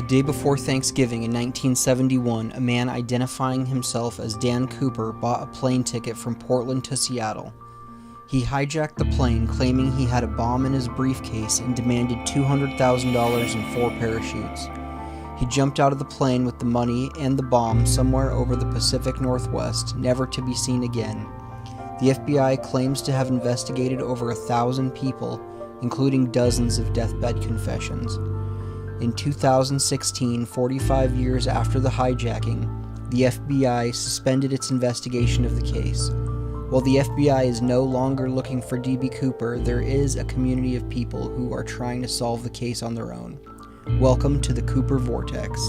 The day before Thanksgiving in 1971, a man identifying himself as Dan Cooper bought a plane ticket from Portland to Seattle. He hijacked the plane, claiming he had a bomb in his briefcase, and demanded $200,000 and 4 parachutes. He jumped out of the plane with the money and the bomb somewhere over the Pacific Northwest, never to be seen again. The FBI claims to have investigated over 1,000 people, including dozens of deathbed confessions. In 2016, 45 years after the hijacking, the FBI suspended its investigation of the case. While the FBI is no longer looking for D.B. Cooper, there is a community of people who are trying to solve the case on their own. Welcome to the Cooper Vortex.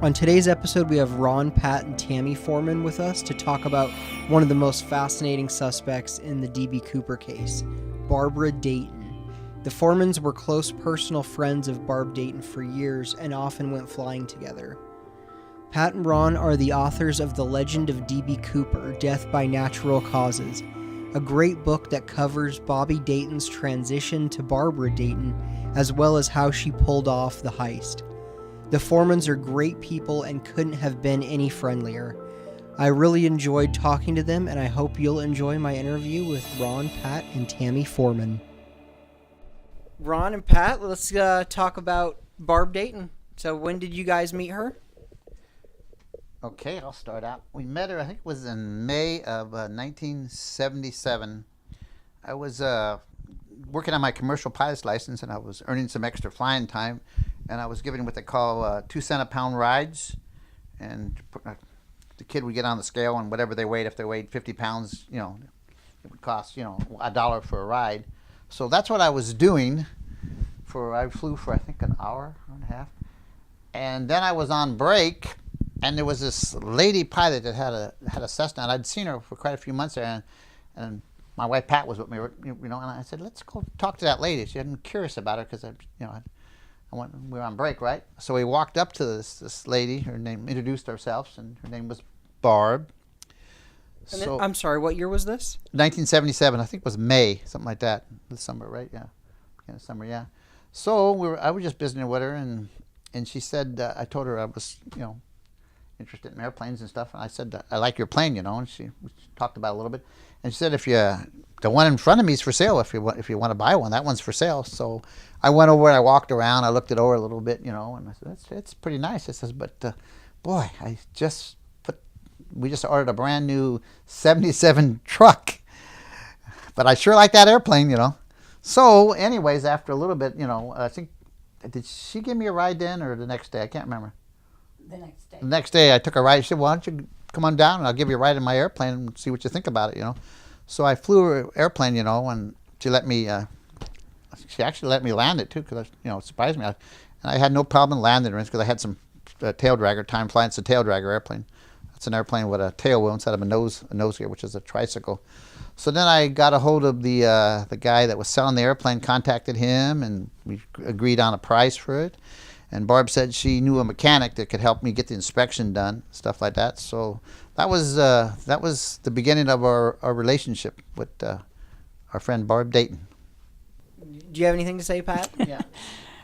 On today's episode, we have Ron, Pat, and Tammy Forman with us to talk about one of the most fascinating suspects in the D.B. Cooper case, Barbara Dayton. The Formans were close personal friends of Barb Dayton for years and often went flying together. Pat and Ron are the authors of The Legend of D.B. Cooper, Death by Natural Causes, a great book that covers Bobby Dayton's transition to Barbara Dayton, as well as how she pulled off the heist. The Formans are great people and couldn't have been any friendlier. I really enjoyed talking to them, and I hope you'll enjoy my interview with Ron, Pat, and Tammy Forman. Ron and Pat, let's talk about Barb Dayton. So when did you guys meet her? Okay, I'll start out. We met her, I think it was in May of 1977. I was working on my commercial pilot's license, and I was earning some extra flying time, and I was given what they call 2 cent a pound rides, and the kid would get on the scale, and whatever they weighed, if they weighed 50 pounds, it would cost, $1 for a ride. So that's what I was doing. I flew for I think an hour and a half, and then I was on break, and there was this lady pilot that had a Cessna, and I'd seen her for quite a few months there, and my wife Pat was with me, and I said, let's go talk to that lady. She had been curious about her because we were on break, right? So we walked up to this lady. Her name, introduced ourselves, and her name was Barb. And then, I'm sorry, what year was this? 1977, I think it was May, something like that. The summer, right? Yeah, beginning of summer, yeah. So I was just visiting with her, and she said, I told her I was, interested in airplanes and stuff, and I said, I like your plane, and we talked about it a little bit, and she said, the one in front of me is for sale, if you want to buy one, that one's for sale. So I went over and I walked around, I looked it over a little bit, and I said, it's pretty nice. I says, but boy, we just ordered a brand new 77 truck, but I sure like that airplane, So anyways, after a little bit, I think, did she give me a ride then or the next day? I can't remember. The next day. The next day I took a ride. She said, why don't you come on down and I'll give you a ride in my airplane and see what you think about it, So I flew her airplane, and she let me, she actually let me land it too, because, it surprised me. And I had no problem landing it because I had some tail dragger time flying. It's a tail dragger airplane. It's an airplane with a tail wheel instead of a nose gear, which is a tricycle. So then I got a hold of the guy that was selling the airplane, contacted him, and we agreed on a price for it. And Barb said she knew a mechanic that could help me get the inspection done, stuff like that. So that was the beginning of our relationship with our friend Barb Dayton. Do you have anything to say, Pat? Yeah.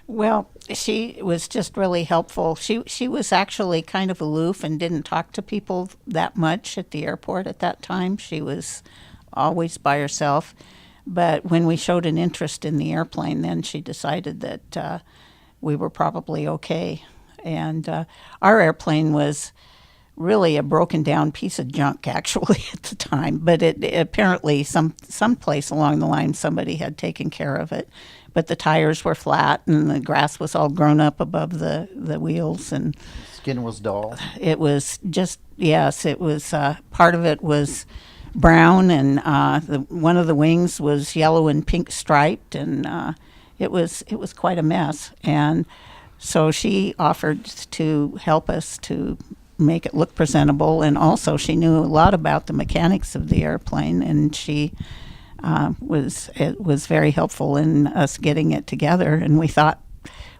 Well, she was just really helpful. She was actually kind of aloof and didn't talk to people that much at the airport at that time. She was always by herself. But when we showed an interest in the airplane, then she decided that we were probably okay. And our airplane was really a broken down piece of junk, actually, at the time. But it apparently someplace along the line somebody had taken care of it. But the tires were flat and the grass was all grown up above the wheels, and skin was dull. It was just, yes, it was, part of it was brown, and one of the wings was yellow and pink striped, and it was quite a mess. And so she offered to help us to make it look presentable, and also she knew a lot about the mechanics of the airplane, and she was very helpful in us getting it together. And we thought,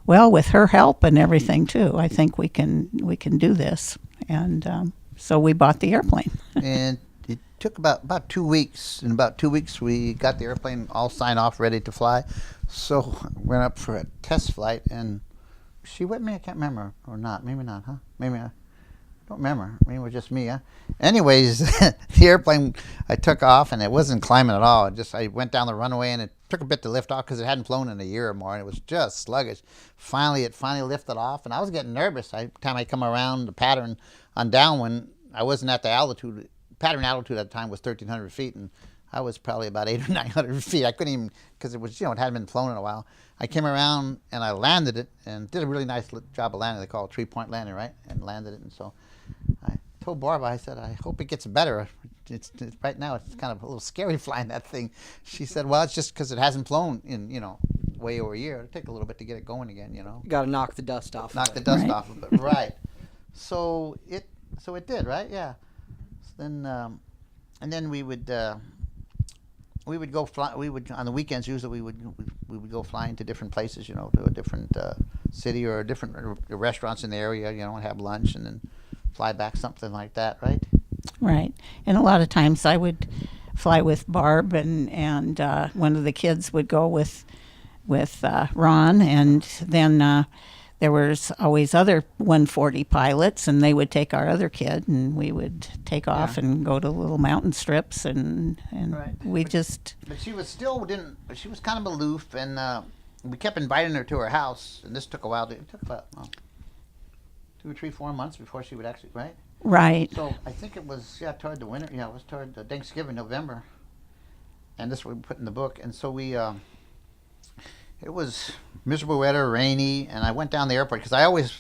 well, with her help and everything too, I think we can do this. And so we bought the airplane. And it took about 2 weeks. In about 2 weeks, we got the airplane all signed off, ready to fly. So went up for a test flight, and she with me? I can't remember. Or not. Maybe not, huh? Maybe I don't remember. Maybe it was just me, huh? Anyways, the airplane, I took off, and it wasn't climbing at all. I went down the runway, and it took a bit to lift off because it hadn't flown in a year or more, and it was just sluggish. It finally lifted off, and I was getting nervous. Time I come around the pattern on downwind, I wasn't at the altitude. Pattern altitude at the time was 1,300 feet, and I was probably about 800 or 900 feet. I couldn't even, because it was, it hadn't been flown in a while. I came around, and I landed it, and did a really nice job of landing. They call it 3-point landing, right? And landed it, and so I told Barbara, I said, I hope it gets better. Right now, it's kind of a little scary flying that thing. She said, well, it's just because it hasn't flown in, way over a year. It'll take a little bit to get it going again, You got to knock the dust off. Knock the dust off of it, right. So it did, right? Yeah. So then, and then we would go fly. We would, on the weekends, usually we would go flying to different places, to a different city or different restaurants in the area, and have lunch and then fly back, something like that, right? Right. And a lot of times I would fly with Barb, and one of the kids would go with Ron, and then there was always other 140 pilots, and they would take our other kid, and we would take off and go to little mountain strips, and right. But she was she was kind of aloof, and we kept inviting her to her house, and this took a while. It took about 2 or 3, 4 months before she would actually, right? Right. So I think it was, toward the winter. Yeah, it was toward Thanksgiving, November. And this we put in the book. And so it was miserable weather, rainy, and I went down the airport because I always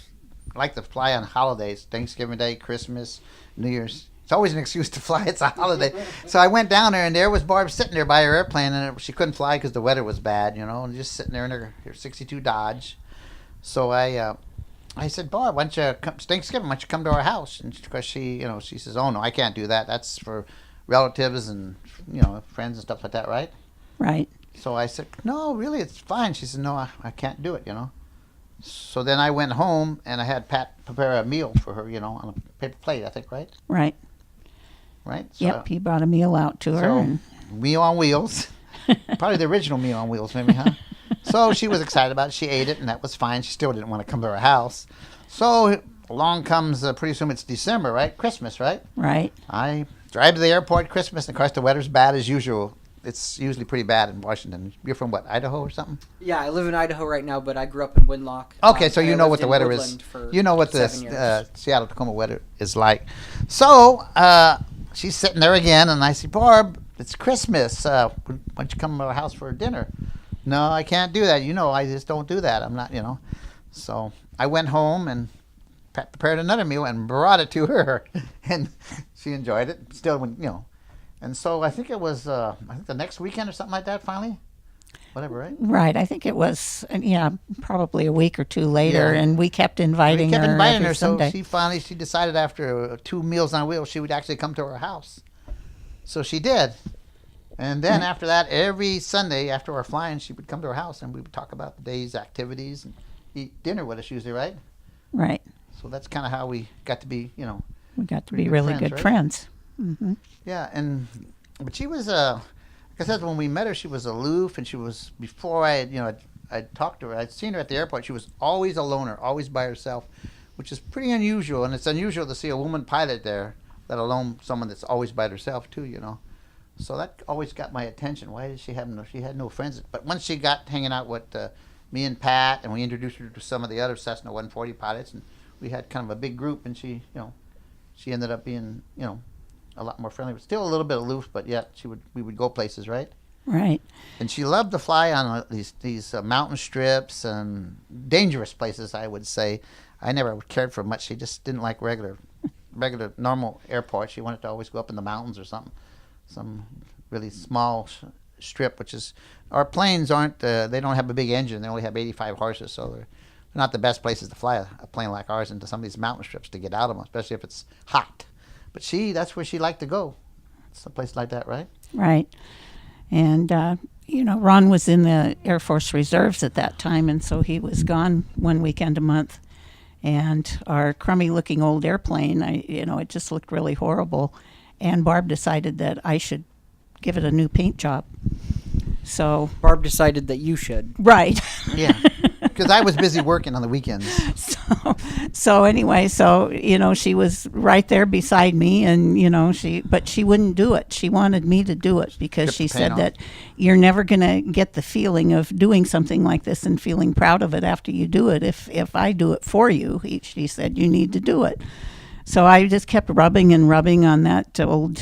like to fly on holidays, Thanksgiving Day, Christmas, New Year's. It's always an excuse to fly. It's a holiday. So I went down there, and there was Barb sitting there by her airplane, and she couldn't fly because the weather was bad, and just sitting there in her 62 Dodge. So I said, Barb, why don't you come, Thanksgiving, why don't you come to our house? And because she says, oh, no, I can't do that. That's for relatives and, friends and stuff like that, right? Right. So I said, no, really, it's fine. She said, no, I can't do it, So then I went home, and I had Pat prepare a meal for her, on a paper plate, I think, right? Right. Right? So, yep, he brought a meal out to her. So, Meal on Wheels. Probably the original Meal on Wheels, maybe, huh? So she was excited about it. She ate it, and that was fine. She still didn't want to come to our house. So along comes, pretty soon it's December, right? Christmas, right? Right. I drive to the airport Christmas, and of course the weather's bad as usual. It's usually pretty bad in Washington. You're from what, Idaho or something? Yeah, I live in Idaho right now, but I grew up in Winlock. Okay, so you know what the weather is. You know what the Seattle-Tacoma weather is like. So she's sitting there again, and I say, Barb, it's Christmas. Why don't you come to our house for dinner? No, I can't do that. I just don't do that. I'm not, So I went home and prepared another meal and brought it to her, and she enjoyed it. Still, and so I think it was the next weekend or something like that. Finally, whatever, right? Right. I think it was probably a week or two later, and we kept inviting her. Every Sunday. So she decided after 2 meals on wheels she would actually come to our house. So she did. And then after that, every Sunday after our flying, she would come to our house, and we would talk about the day's activities and eat dinner with us usually, right? Right. So that's kind of how we got to be, we got to be really good friends. Mm-hmm. Yeah, but she was, like I said, when we met her, she was aloof, and she was, before I'd talked to her, I'd seen her at the airport, she was always a loner, always by herself, which is pretty unusual, and it's unusual to see a woman pilot there, let alone someone that's always by herself too, So that always got my attention. Why did she had no friends? But once she got hanging out with me and Pat, and we introduced her to some of the other Cessna 140 pilots, and we had kind of a big group, and she ended up being, a lot more friendly, but still a little bit aloof, but yet we would go places, right? Right. And she loved to fly on these mountain strips and dangerous places, I would say. I never cared for much. She just didn't like regular normal airports. She wanted to always go up in the mountains or something. Some really small strip, which is, our planes aren't, they don't have a big engine. They only have 85 horses, so they're not the best places to fly a plane like ours into some of these mountain strips to get out of them, especially if it's hot. But that's where she liked to go. It's a place like that, right? Right. And, Ron was in the Air Force Reserves at that time, and so he was gone 1 weekend a month. And our crummy-looking old airplane, it just looked really horrible. And Barb decided that I should give it a new paint job. So Barb decided that you should. Right. Yeah. because I was busy working on the weekends. So anyway, she was right there beside me, and but she wouldn't do it. She wanted me to do it because she said that you're never going to get the feeling of doing something like this and feeling proud of it after you do it if I do it for you. She said you need to do it. So I just kept rubbing on that old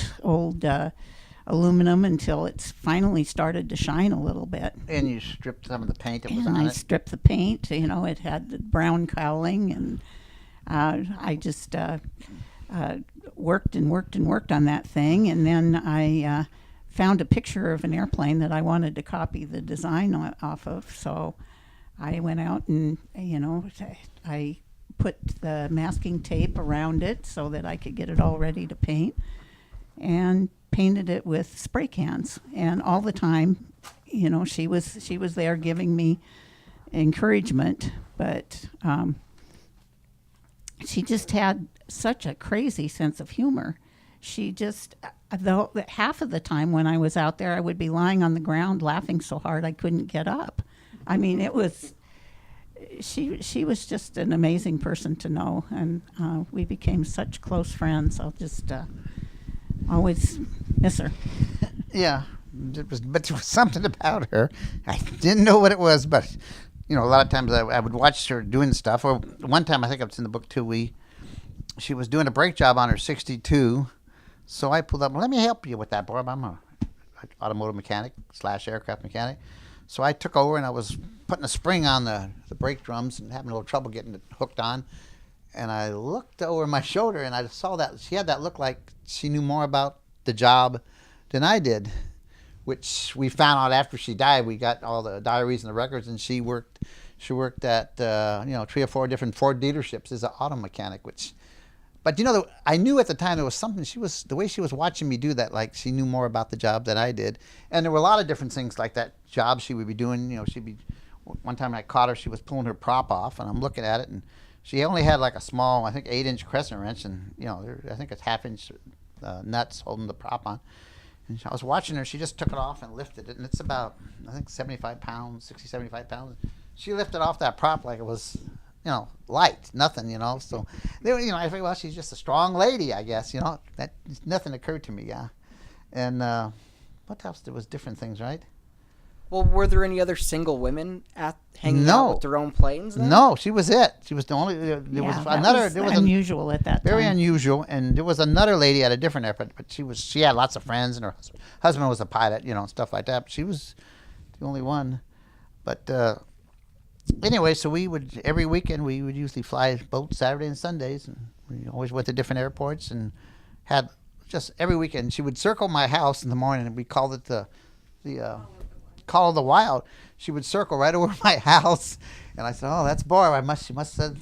aluminum until it's finally started to shine a little bit. And you stripped some of the paint that was on it. it? I stripped the paint. It had the brown cowling, and I just worked on that thing. And then I found a picture of an airplane that I wanted to copy the design off of. So I went out and, I put the masking tape around it so that I could get it all ready to paint, and painted it with spray cans. And all the time, she was there giving me encouragement, but she just had such a crazy sense of humor. She just, though half of the time when I was out there, I would be lying on the ground laughing so hard I couldn't get up. I mean, it was, she was just an amazing person to know, and we became such close friends. I'll just always miss her. Yeah, but there was something about her. I didn't know what it was, but a lot of times I would watch her doing stuff. Or one time, I think it's in the book too, she was doing a brake job on her 62. So I pulled up, let me help you with that, Barb. I'm a automotive mechanic / aircraft mechanic. So I took over and I was putting a spring on the brake drums and having a little trouble getting it hooked on. And I looked over my shoulder and I saw that she had that look like she knew more about the job than I did, which we found out after she died. We got all the diaries and the records, and she worked at 3 or 4 different Ford dealerships as an auto mechanic. But I knew at the time there was something. The way she was watching me do that, like she knew more about the job than I did. And there were a lot of different things like that job she would be doing. One time I caught her, she was pulling her prop off, and I'm looking at it, and she only had like a small, I think 8-inch crescent wrench, and I think it's 1/2-inch nuts holding the prop on. And I was watching her. She just took it off and lifted it, and it's about, I think, 75 pounds, 60, 75 pounds. She lifted off that prop like it was, light, nothing, So I figured, well, she's just a strong lady, I guess, That nothing occurred to me, yeah. And what else? There was different things, right? Well, were there any other single women hanging out with their own planes then? No, she was it. She was the only. There was unusual at that time. Very unusual, and there was another lady at a different airport, but she had lots of friends, and her husband was a pilot, stuff like that. But she was the only one. But anyway, so every weekend we would usually fly both Saturday and Sundays, and we always went to different airports and had just every weekend. She would circle my house in the morning, and we called it the Call of the Wild. She would circle right over my house, and I said, "Oh, that's Barb. She must have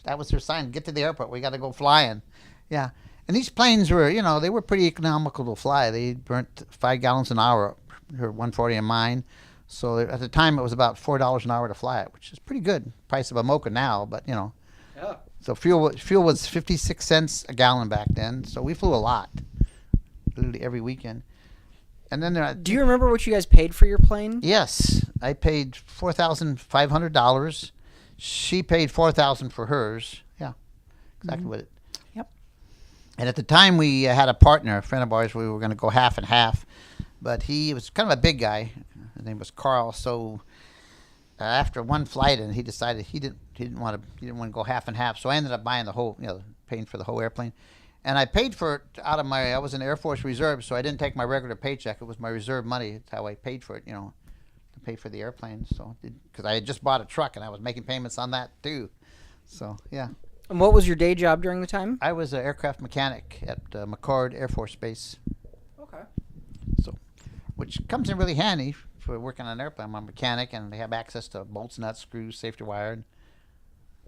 that was her sign. Get to the airport. We got to go flying." Yeah, and these planes were, they were pretty economical to fly. They burnt 5 gallons an hour, her 140 and mine. So at the time, it was about $4 an hour to fly it, which is pretty good. Price of a mocha now, but Yeah. So fuel was 56 cents a gallon back then. So we flew a lot, literally every weekend. And then do you remember what you guys paid for your plane? Yes, I paid $4,500. She paid $4,000 for hers. Yeah, exactly what it. Yep. And at the time, we had a partner, a friend of ours. We were going to go half and half, but he was kind of a big guy. His name was Carl. So after one flight, and he decided he didn't want to go half and half. So I ended up buying the whole, paying for the whole airplane. And I paid for it I was in Air Force Reserve, so I didn't take my regular paycheck. It was my reserve money. That's how I paid for it, to pay for the airplane. So, because I had just bought a truck and I was making payments on that too. So, yeah. And what was your day job during the time? I was an aircraft mechanic at McCord Air Force Base. Okay. So, which comes in really handy for working on an airplane. I'm a mechanic, and they have access to bolts, nuts, screws, safety wire, and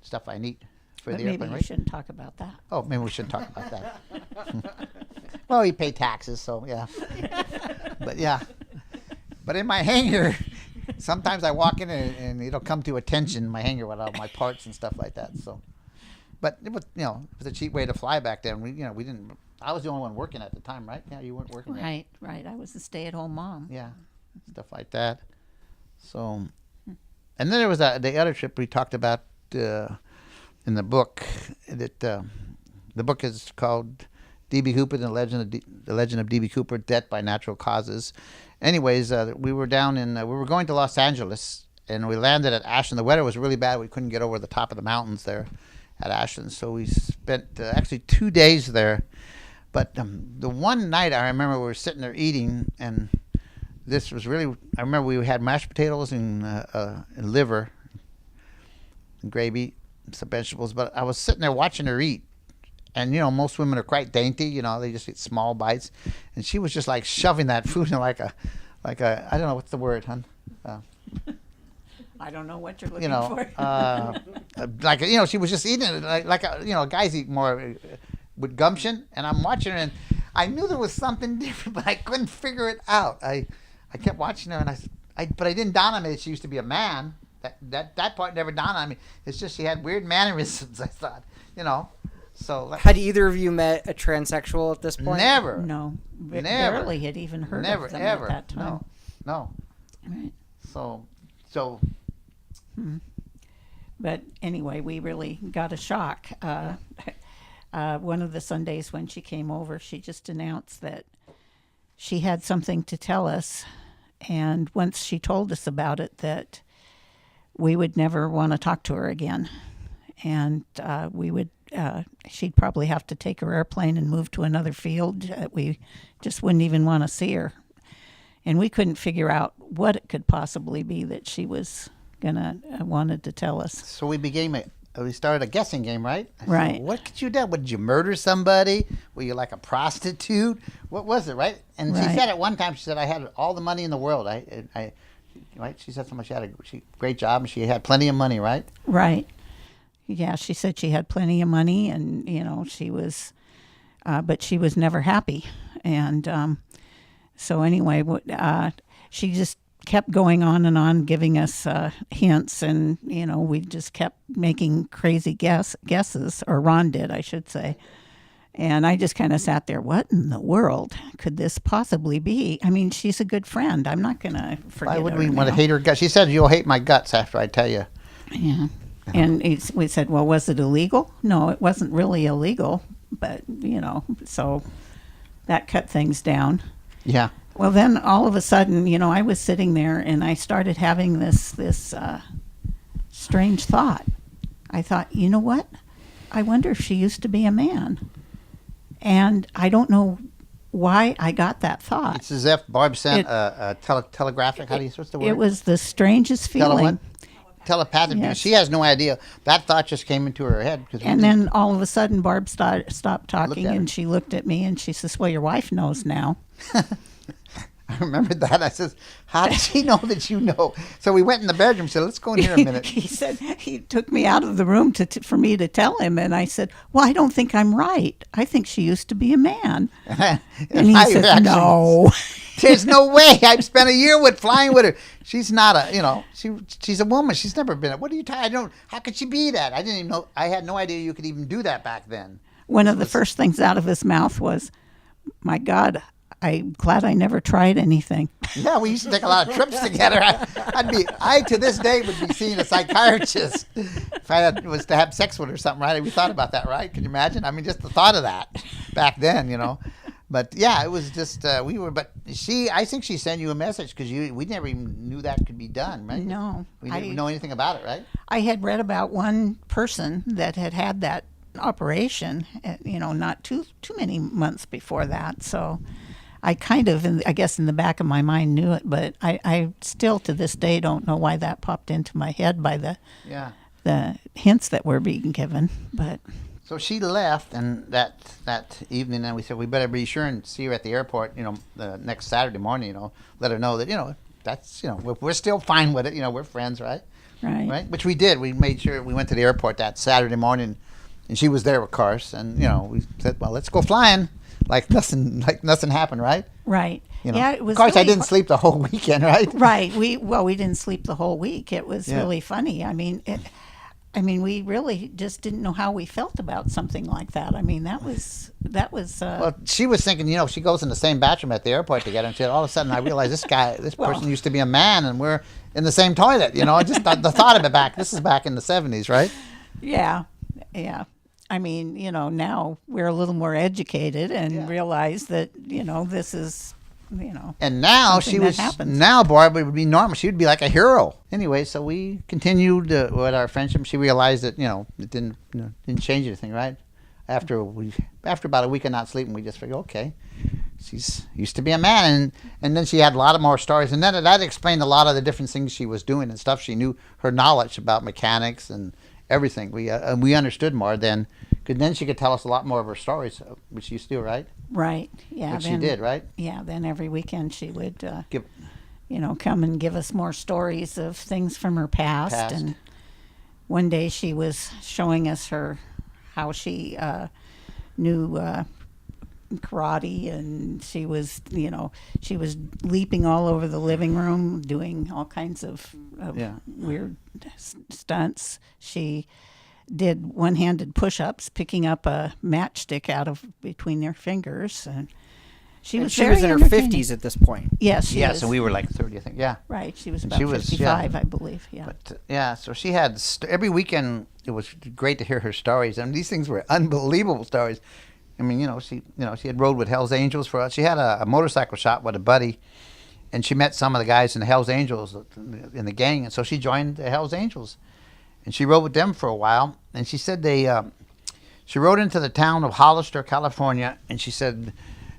stuff I need. For the airplane, maybe you right? shouldn't talk about that. Oh, maybe we shouldn't talk about that. Well, you pay taxes, so yeah. But in my hangar, sometimes I walk in and it'll come to attention, my hangar, with all my parts and stuff like that. So, but it was, it was a cheap way to fly back then. We didn't. I was the only one working at the time, right? Yeah, you weren't working. Right. I was a stay-at-home mom. Yeah, stuff like that. So, And then there was the other trip we talked about in the book. That the book is called D.B. Cooper, the Legend of D.B. Cooper, Death by Natural Causes. Anyways, we were down in we were going to Los Angeles, and we landed at Ashland. The weather was really bad. We couldn't get over the top of the mountains there at Ashland, so we spent actually 2 days there. But the one night I remember we were sitting there eating, and this was really, I remember we had mashed potatoes and liver and gravy, some vegetables, but I was sitting there watching her eat. And, most women are quite dainty, they just eat small bites. And she was just like shoving that food in like a, I don't know, what's the word, hon? I don't know what you're looking for. She was just eating it guys eat more with gumption. And I'm watching her, and I knew there was something different, but I couldn't figure it out. I kept watching her, and but I didn't dawn on me that she used to be a man. That part never dawned on me. It's just she had weird mannerisms, I thought, So Had either of you met a transsexual at this point? Never. No. Never. Barely had even heard of them ever. at that time. No. Right. So. But anyway, we really got a shock. One of the Sundays when she came over, she just announced that she had something to tell us. And once she told us about it, that we would never want to talk to her again. And she'd probably have to take her airplane and move to another field. We just wouldn't even want to see her. And we couldn't figure out what it could possibly be that she was wanted to tell us. So we started a guessing game, right? Right. So what could you do? Did you murder somebody? Were you like a prostitute? What was it, right? And Right. she said at one time, she said, I had all the money in the world. Right? She said so much. She had a great job, and she had plenty of money, right? Right. Yeah, she said she had plenty of money, and she was, but she was never happy. And so anyway, she just kept going on and on, giving us hints, and we just kept making crazy guesses, or Ron did, I should say. And I just kind of sat there. What in the world could this possibly be? I mean, she's a good friend. I'm not going to forget her. Why would we want to hate her guts? She said, "You'll hate my guts after I tell you." Yeah. And we said, well, was it illegal? No, it wasn't really illegal, but, so that cut things down. Yeah. Well, then all of a sudden, I was sitting there and I started having this strange thought. I thought, you know what? I wonder if she used to be a man. And I don't know why I got that thought. It's as if Barb sent a telegraphic. What's the word? It was the strangest feeling. Telepathic. Yes. She has no idea. That thought just came into her head. And then all of a sudden, Barb stopped talking, and she looked at me, and she says, well, your wife knows now. I remembered that. I says, how did she know that you know? So we went in the bedroom and said, let's go in here a minute. He said, he took me out of the room for me to tell him, and I said, well, I don't think I'm right. I think she used to be a man. And he said, no. There's no way. I've spent a year flying with her. She's not she's a woman. She's never been. What are you talking? How could she be that? I didn't even know. I had no idea you could even do that back then. One of the first things out of his mouth was, my God, I'm glad I never tried anything. Yeah, we used to take a lot of trips together. I to this day would be seeing a psychiatrist if I was to have sex with her or something, right? We thought about that, right? Could you imagine? I mean, just the thought of that back then, But yeah, it was just But I think she sent you a message because we never even knew that could be done, right? No, we didn't know anything about it, right? I had read about one person that had that operation, not too many months before that. So I kind of, I guess, in the back of my mind knew it, but I still to this day don't know why that popped into my head by the hints that were being given, but. So she left, and that evening, and we said we better be sure and see her at the airport. The next Saturday morning. Let her know that that's we're still fine with it. We're friends, right? Right. Which we did. We made sure we went to the airport that Saturday morning, and she was there, of course. And we said, well, let's go flying, like nothing happened, right? Right. Yeah, it was. Of course, really I didn't sleep the whole weekend, right? Right. We didn't sleep the whole week. It was really funny. I mean, I mean, we really just didn't know how we felt about something like that. I mean, that was. Well, she was thinking, she goes in the same bathroom at the airport together, and she all of a sudden I realized this person used to be a man, and we're in the same toilet. Just the thought of it this is back in the 70s, right? Yeah. I mean, now we're a little more educated and realize that, this is, And now now Barbara would be normal. She would be like a hero. Anyway, so we continued with our friendship. She realized that, it didn't change anything, right? After about a week of not sleeping, we just figured, okay, she's used to be a man, and then she had a lot of more stories, and then that explained a lot of the different things she was doing and stuff. She knew her knowledge about mechanics and everything. We understood more then, because then she could tell us a lot more of her stories, which she used to do, right? Right. Yeah. Which she did, right? Yeah. Then every weekend she would, come and give us more stories of things from her past. And one day she was showing us how she knew karate, and she was leaping all over the living room, doing all kinds of weird stunts. She did one-handed push-ups, picking up a matchstick out of between their fingers, and she was in her 50s at this point. Yes, yes, and we were like 30, I think. Yeah, right. She was about 55, I believe. Yeah, but so she had every weekend. It was great to hear her stories, and these things were unbelievable stories. I mean, she had rode with Hell's Angels for us. She had a motorcycle shop with a buddy, and she met some of the guys in the Hell's Angels in the gang, and so she joined the Hell's Angels, and she rode with them for a while. And she said she rode into the town of Hollister, California, and she said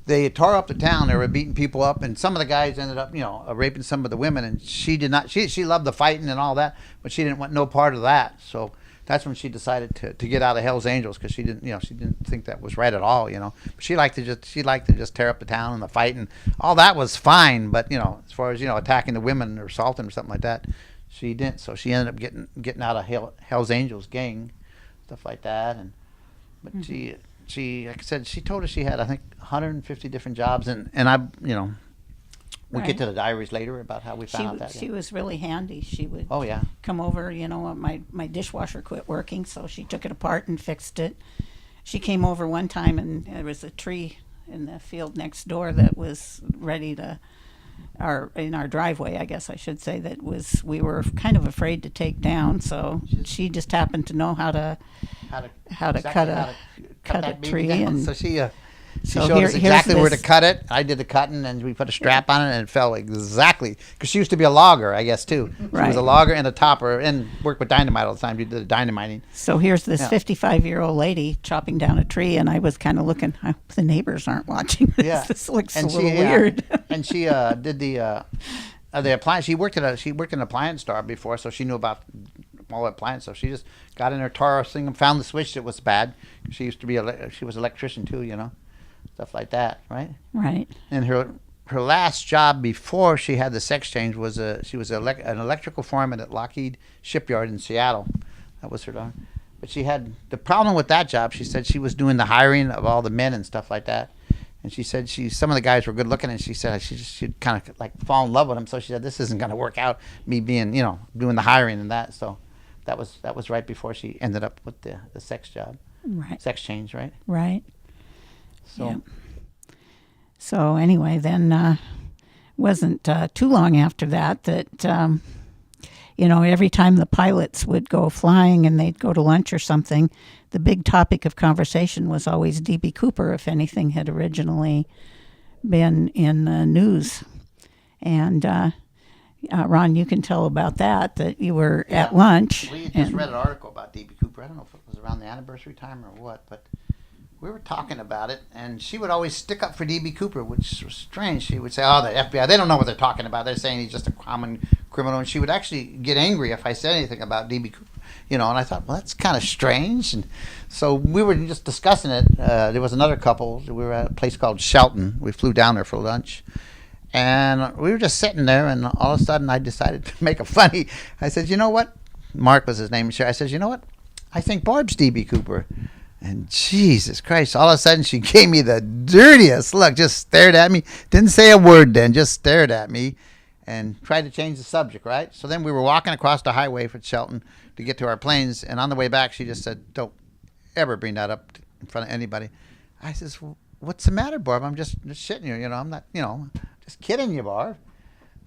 they tore up the town. They were beating people up, and some of the guys ended up, raping some of the women. And she did not. She loved the fighting and all that, but she didn't want no part of that. So that's when she decided to get out of Hell's Angels, because she didn't think that was right at all. But she liked to just tear up the town, and the fight and all that was fine. But as far as attacking the women or assaulting or something like that, she didn't. So she ended up getting out of Hell's Angels gang, stuff like that. But she, like I said, she told us she had, I think, 150 different jobs, and I, we'll get to the diaries later about how we found out that. She was really handy. She would come over, my dishwasher quit working, so she took it apart and fixed it. She came over one time, and there was a tree in the field next door that was ready to, in our driveway, I guess I should say, we were kind of afraid to take down, so she just happened to know how to cut a tree, and so she showed us exactly where to cut it. I did the cutting, and we put a strap on it, and it fell exactly, because she used to be a logger, I guess, too. She was a logger and a topper, and worked with dynamite all the time. She did the dynamiting. So here's this 55-year-old lady chopping down a tree, and I was kind of looking, I hope the neighbors aren't watching this. Yeah. This looks a little weird. And she did the appliance. She worked in an appliance store before, so she knew about all the appliance stuff. She just got in her tore thing and found the switch that was bad. She used to be she was an electrician too, stuff like that, right? Right. And her last job before she had the sex change was she was an electrical foreman at Lockheed Shipyard in Seattle. That was her job. But she had the problem with that job. She said she was doing the hiring of all the men and stuff like that. And she said some of the guys were good looking, and she said she'd kind of like fall in love with them. So she said, this isn't going to work out, me being doing the hiring and that. So that was right before she ended up with the sex job. Right. Sex change, right? Right. So. Yeah. So anyway, then wasn't too long after that every time the pilots would go flying and they'd go to lunch or something, the big topic of conversation was always D.B. Cooper, if anything had originally been in the news. And Ron, you can tell about that you were at lunch. We just read an article about D.B. Cooper. I don't know if it was around the anniversary time or what, but we were talking about it, and she would always stick up for D.B. Cooper, which was strange. She would say, the FBI, they don't know what they're talking about. They're saying he's just a common criminal. And she would actually get angry if I said anything about D.B. Cooper. And I thought, well, that's kind of strange. And so we were just discussing it. There was another couple. We were at a place called Shelton. We flew down there for lunch. And we were just sitting there, and all of a sudden I decided to make a funny. I said, you know what? Mark was his name. I said, you know what? I think Barb's D.B. Cooper. And Jesus Christ, all of a sudden she gave me the dirtiest look, just stared at me, didn't say a word then, just stared at me. and tried to change the subject, right? So then we were walking across the highway from Shelton to get to our planes, and on the way back, she just said, "Don't ever bring that up in front of anybody." I says, well, "What's the matter, Barb? I'm just shitting you, I'm not, just kidding you, Barb."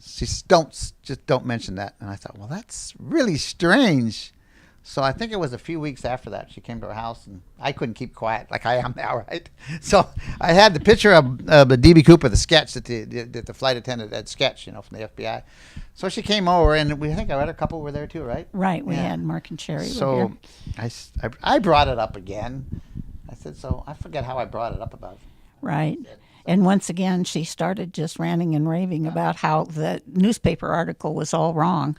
She says, don't mention that." And I thought, well, that's really strange. So I think it was a few weeks after that she came to our house, and I couldn't keep quiet like I am now, right? So I had the picture of the D.B. Cooper, the sketch that the flight attendant had sketched, from the FBI. So she came over, and I think our other couple were there too, right? Right. We had Mark and Sherry. So I brought it up again. I said, so I forget how I brought it up about. Right. And once again, she started just ranting and raving about how the newspaper article was all wrong,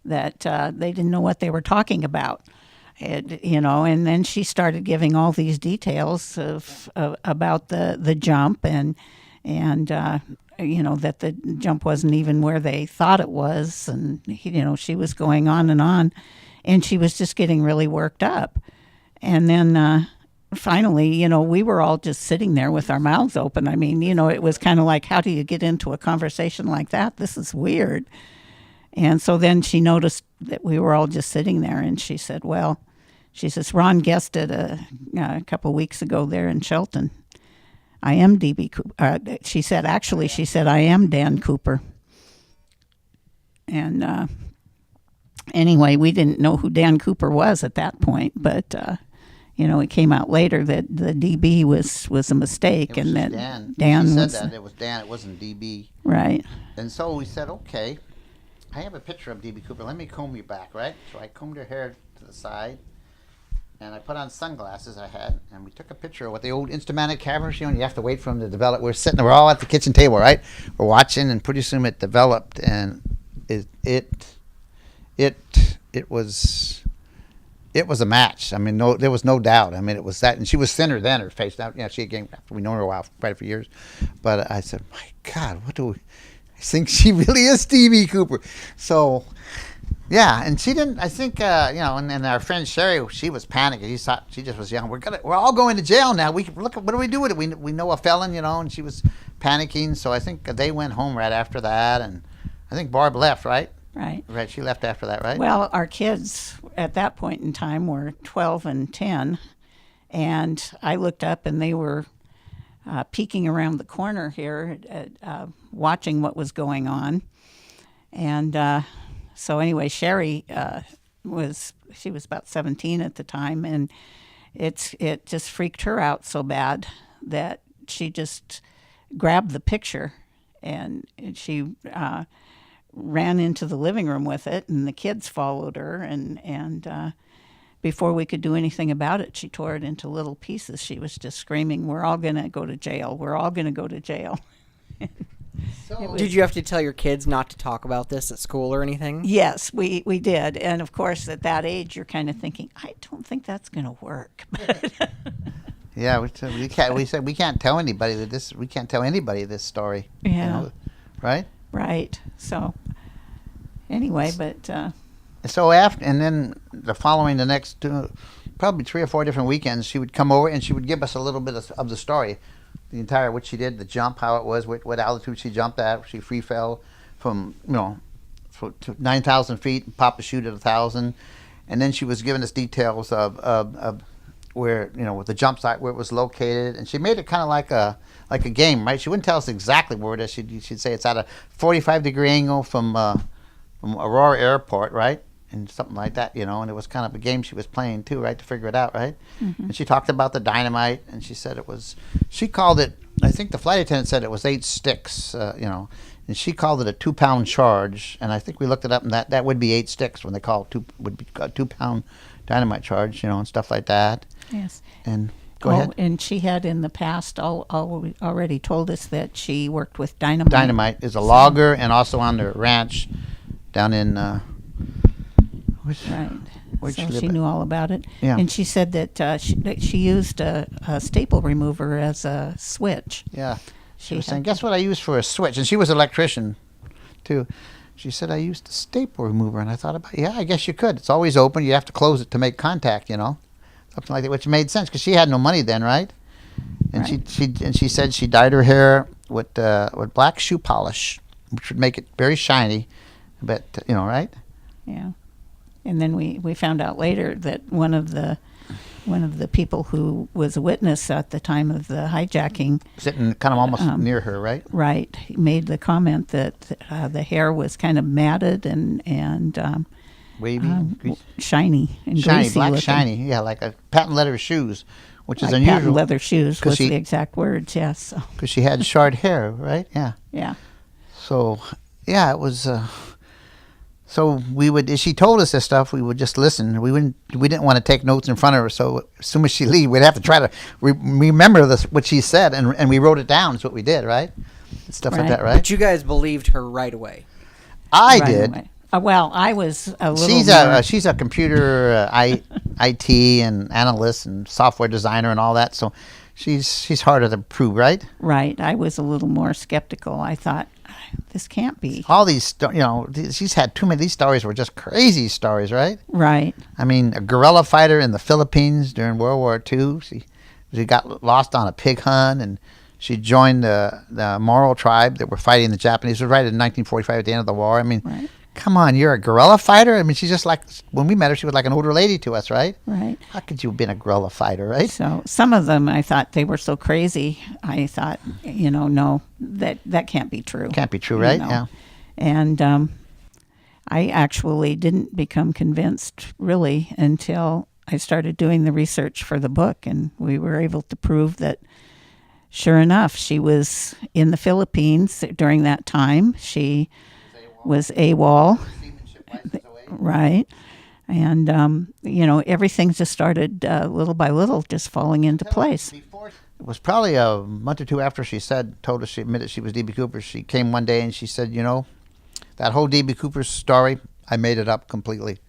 that they didn't know what they were talking about. And then she started giving all these details of about the jump and that the jump wasn't even where they thought it was. And, she was going on, and she was just getting really worked up. And then finally, we were all just sitting there with our mouths open. I mean, it was kind of like, how do you get into a conversation like that? This is weird. And so then she noticed that we were all just sitting there, and she said, well, Ron guessed it a couple weeks ago there in Shelton. I am D.B. Cooper. She said, I am Dan Cooper. And anyway, we didn't know who Dan Cooper was at that point, but it came out later that the DB was a mistake, and that Dan she was. said that it was Dan. It wasn't DB. Right. And so we said, okay, I have a picture of DB Cooper. Let me comb you back, right? So I combed her hair to the side, and I put on sunglasses I had, and we took a picture of what the old Instamatic cameras, you have to wait for them to develop. We're all at the kitchen table, right? We're watching, and pretty soon it developed, and it was a match. I mean, there was no doubt. I mean, it was that, and she was thinner then. Her face, now, she had gained. We known her a while, quite a few years. But I said, my God, what do we? I think she really is Stevie Cooper. So, yeah, and she didn't. I think, and our friend Sherry, she was panicking. She just was young. We're all going to jail now. Look, what do we do with it? We know a felon, and she was panicking. So I think they went home right after that, and I think Barb left, right? Right. Right. She left after that, right? Well, our kids at that point in time were 12 and 10, and I looked up, and they were peeking around the corner here, watching what was going on. And so anyway, Sherry was about 17 at the time, and it just freaked her out so bad that she just grabbed the picture, and she ran into the living room with it, and the kids followed her, and before we could do anything about it, she tore it into little pieces. She was just screaming, "We're all going to go to jail. We're all going to go to jail." Did you have to tell your kids not to talk about this at school or anything? Yes, we did. And of course, at that age, you're kind of thinking, I don't think that's going to work. Yeah, we said we can't tell anybody this. We can't tell anybody this story. Yeah. Right. Right. So anyway, but so after, and then the next probably 3 or 4 different weekends, she would come over and she would give us a little bit of the story, the entire what she did, the jump, how it was, what altitude she jumped at. She free fell from to 9,000 feet, pop a chute at 1,000, and then she was giving us details of where with the jump site where it was located, and she made it kind of like a game, right? She wouldn't tell us exactly where it is. She'd say it's at a 45-degree angle from Aurora Airport, right? And something like that, and it was kind of a game she was playing too, right, to figure it out, right? Mm-hmm. And she talked about the dynamite, and she said she called it, I think the flight attendant said it was 8 sticks, and she called it a 2-pound charge, and I think we looked it up, and that would be 8 sticks when they call it would be a 2-pound dynamite charge, and stuff like that. Yes. And go ahead. And she had in the past already told us that she worked with dynamite. Dynamite is a logger, and also on the ranch down in right. So she knew all about it. Yeah. And she said that she used a staple remover as a switch. Yeah. She was saying, guess what I used for a switch? And she was an electrician, too. She said, I used a staple remover. And I thought about, I guess you could. It's always open. You have to close it to make contact, something like that, which made sense because she had no money then, right? And right. she said she dyed her hair with black shoe polish, which would make it very shiny. But right? Yeah. And then we found out later that one of the people who was a witness at the time of the hijacking, Sitting kind of almost near her, right? right, he made the comment that the hair was kind of matted and Wavy, shiny and shiny, greasy black, looking. shiny. Yeah, like a patent leather shoes, which is Like unusual. patent leather shoes 'Cause was she- the exact words. Yes. So, Because she had short hair, right? Yeah. yeah. So, yeah, it was. So we would, if she told us this stuff, we would just listen. We didn't want to take notes in front of her. So as soon as she leave, we'd have to try to remember what she said, and we wrote it down. Is what we did, right? Stuff like Right. that, right? But you guys believed her right away. I Right did. away. Well, I was a little. She's a computer IT and analyst and software designer and all that. So she's harder to prove, right? right. I was a little more skeptical. I thought this can't be All these, she's had too many. These stories were just crazy stories, right? right. I mean, a guerrilla fighter in the Philippines during World War II. She got lost on a pig hunt, and she joined the Moro tribe that were fighting the Japanese. It was right in 1945 at the end of the war. I mean, Right. come on, you're a guerrilla fighter? I mean, she's just like, when we met her, she was like an older lady to us, right? Right. How could you have been a guerrilla fighter, right? So some of them, I thought they were so crazy. I thought, no, that can't be true. Can't be true, right? Yeah. And I actually didn't become convinced really until I started doing the research for the book, and we were able to prove that, sure enough, she was in the Philippines during that time. She was AWOL, right? And, everything just started little by little just falling into place. It was probably a month or two after told us she admitted she was D.B. Cooper. She came one day and she said, that whole D.B. Cooper story, I made it up completely.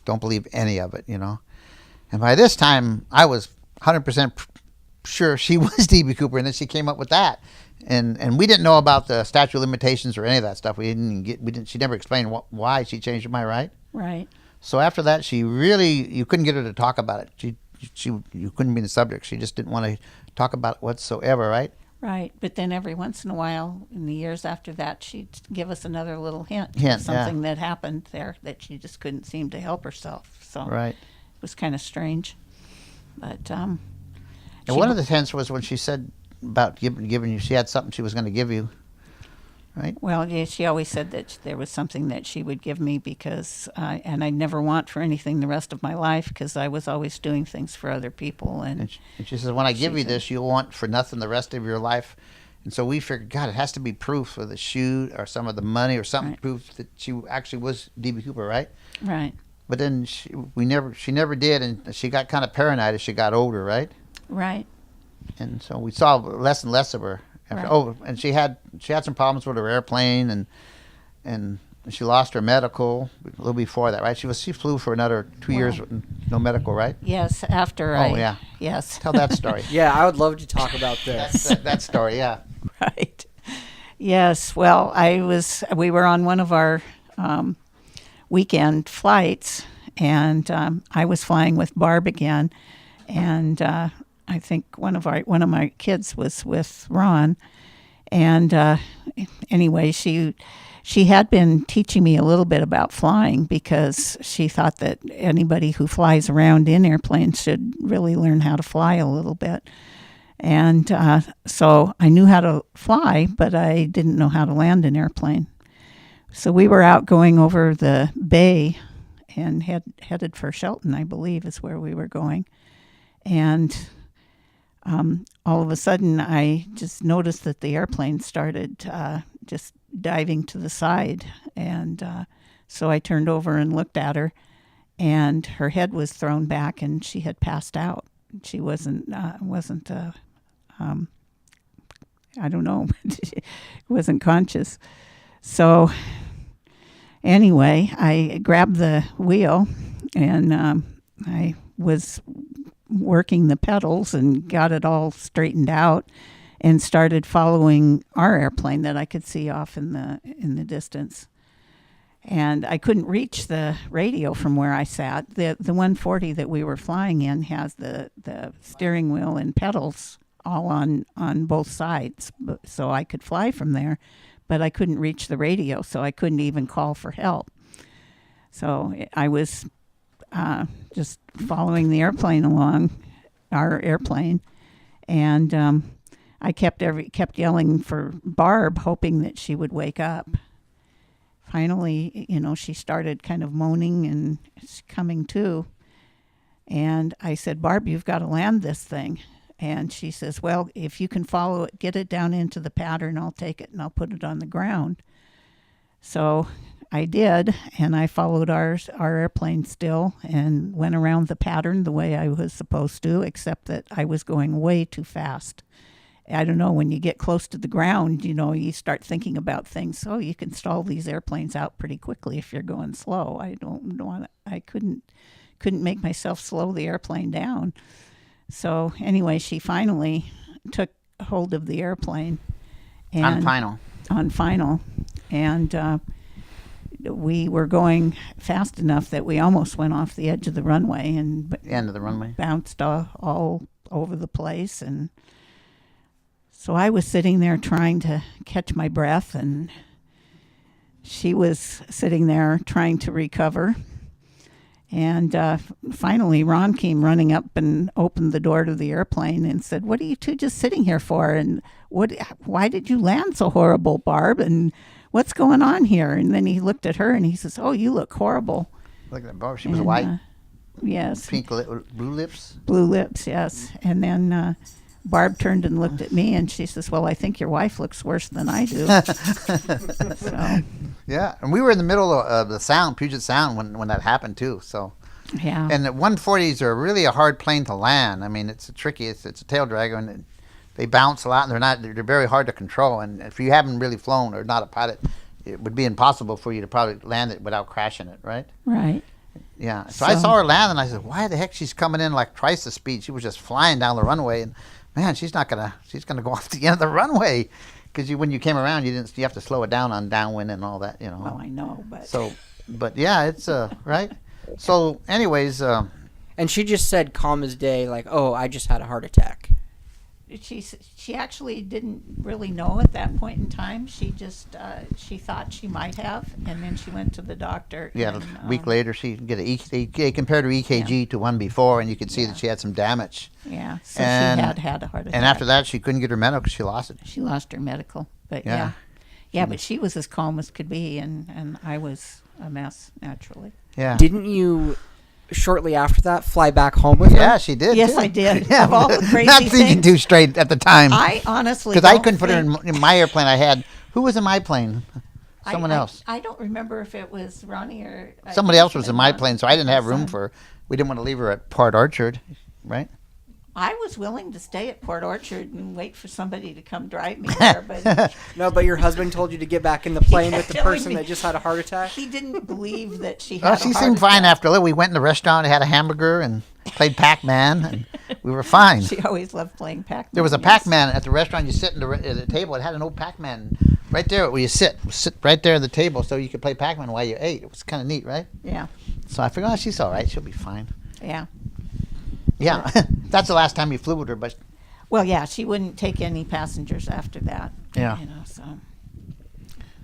Don't believe any of it, And by this time, I was 100% sure she was D.B. Cooper, and then she came up with that. And we didn't know about the statute of limitations or any of that stuff. She never explained why she changed her mind, right? Right. So after that, you couldn't get her to talk about it. You couldn't be the subject. She just didn't want to talk about it whatsoever, right? Right. But then every once in a while, in the years after that, she'd give us another little hint. Hint, something that happened there that she just couldn't seem to help herself. So Right. it was kind of strange. But And one of the hints was when she said about giving you, she had something she was going to give you, right? well, yeah, she always said that there was something that she would give me because, and I'd never want for anything the rest of my life because I was always doing things for other people. And And she says, when I give you said- this, you'll want for nothing the rest of your life. And so we figured, God, it has to be proof of the shoe or some of the money or something, Right. proof that she actually was D.B. Cooper, right? right, But then she never did, and she got kind of paranoid as she got older, right? right, And so we saw less and less of her. Right. Oh, and she had some problems with her airplane, and she lost her medical a little before that, right? She flew for another 2 years with no medical, right? yes. After Yeah. yes, Tell that story. Yeah, I would love to talk about this. that story, yeah. right. Yes. Well, we were on one of our weekend flights, and I was flying with Barb again, and I think one of my kids was with Ron, and anyway, she had been teaching me a little bit about flying because she thought that anybody who flies around in airplanes should really learn how to fly a little bit. And so I knew how to fly, but I didn't know how to land an airplane. So we were out going over the bay and headed for Shelton, I believe is where we were going. And all of a sudden, I just noticed that the airplane started just diving to the side. And so I turned over and looked at her, and her head was thrown back, and she had passed out. She wasn't I don't know, wasn't conscious. So anyway, I grabbed the wheel, and I was working the pedals and got it all straightened out and started following our airplane that I could see off in the distance. And I couldn't reach the radio from where I sat. The 140 that we were flying in has the steering wheel and pedals all on both sides, so I could fly from there. but I couldn't reach the radio, so I couldn't even call for help. So I was just following the airplane along, our airplane, and I kept yelling for Barb, hoping that she would wake up. Finally, she started kind of moaning and coming to. And I said, Barb, you've got to land this thing. And she says, well, if you can follow it, get it down into the pattern, I'll take it and I'll put it on the ground. So I did, and I followed our airplane still and went around the pattern the way I was supposed to, except that I was going way too fast. I don't know, when you get close to the ground, you start thinking about things. So you can stall these airplanes out pretty quickly if you're going slow. I couldn't make myself slow the airplane down. So anyway, she finally took hold of the airplane. And on final. And we were going fast enough that we almost went off the edge of the runway and end of the runway, bounced all over the place. And so I was sitting there trying to catch my breath, and she was sitting there trying to recover. And finally, Ron came running up and opened the door to the airplane and said, "What are you two just sitting here for? And why did you land so horrible, Barb? And what's going on here?" And then he looked at her and he says, "Oh, you look horrible." Look at that Barb. She was white. Yes. Blue lips. Blue lips, yes. And then Barb turned and looked at me, and she says, "Well, I think your wife looks worse than I do." So. Yeah, and we were in the middle of the Puget Sound when that happened too. So. Yeah. And the 140s are really a hard plane to land. I mean, it's tricky. It's a tail dragger, and they bounce a lot, and they're very hard to control. And if you haven't really flown or not a pilot, it would be impossible for you to probably land it without crashing it, right? Right. Yeah. So I saw her land, and I said, "Why the heck she's coming in like twice the speed?" She was just flying down the runway, and man, she's gonna go off the end of the runway, because when you came around, you have to slow it down on downwind and all that, Well, I know, but but yeah, it's right. So, anyways, and she just said, calm as day, like, "Oh, I just had a heart attack." She actually didn't really know at that point in time. She just she thought she might have, and then she went to the doctor. Yeah, and, a week later, she get they compared her EKG to one before, and you could see that she had some damage. Yeah, so she had a heart attack. And after that, she couldn't get her medical because she lost it. She lost her medical, but Yeah. but she was as calm as could be, and I was a mess, naturally. Yeah. Didn't you, shortly after that, fly back home with her? Yeah, she did. Yes, too. I did. Yeah, Of all the crazy not thinking things. too straight at the time. I honestly because I don't couldn't put her think- in my airplane. I had who was in my plane? Someone else. I don't remember if it was Ronnie or Somebody else was in my plane, so I didn't have room for her. We didn't want to leave her at Port Orchard, right? I was willing to stay at Port Orchard and wait for somebody to come drive me there, but No, but your husband told you to get back in the plane with the telling person me- that just had a heart attack? he didn't believe that she had Well, a she heart seemed fine attack. after a little. We went in the restaurant, had a hamburger, and played Pac-Man, and we were fine. She always loved playing Pac-Man. There was a yes. Pac-Man at the restaurant. You sit at the table. It had an old Pac-Man right there where you sit right there at the table, so you could play Pac-Man while you ate. It was kind of neat, right? Yeah, So I figured, oh, she's all right. She'll be fine. yeah. Yeah, that's the last time you flew with her, but Well, yeah, she wouldn't take any passengers after that. Yeah. So.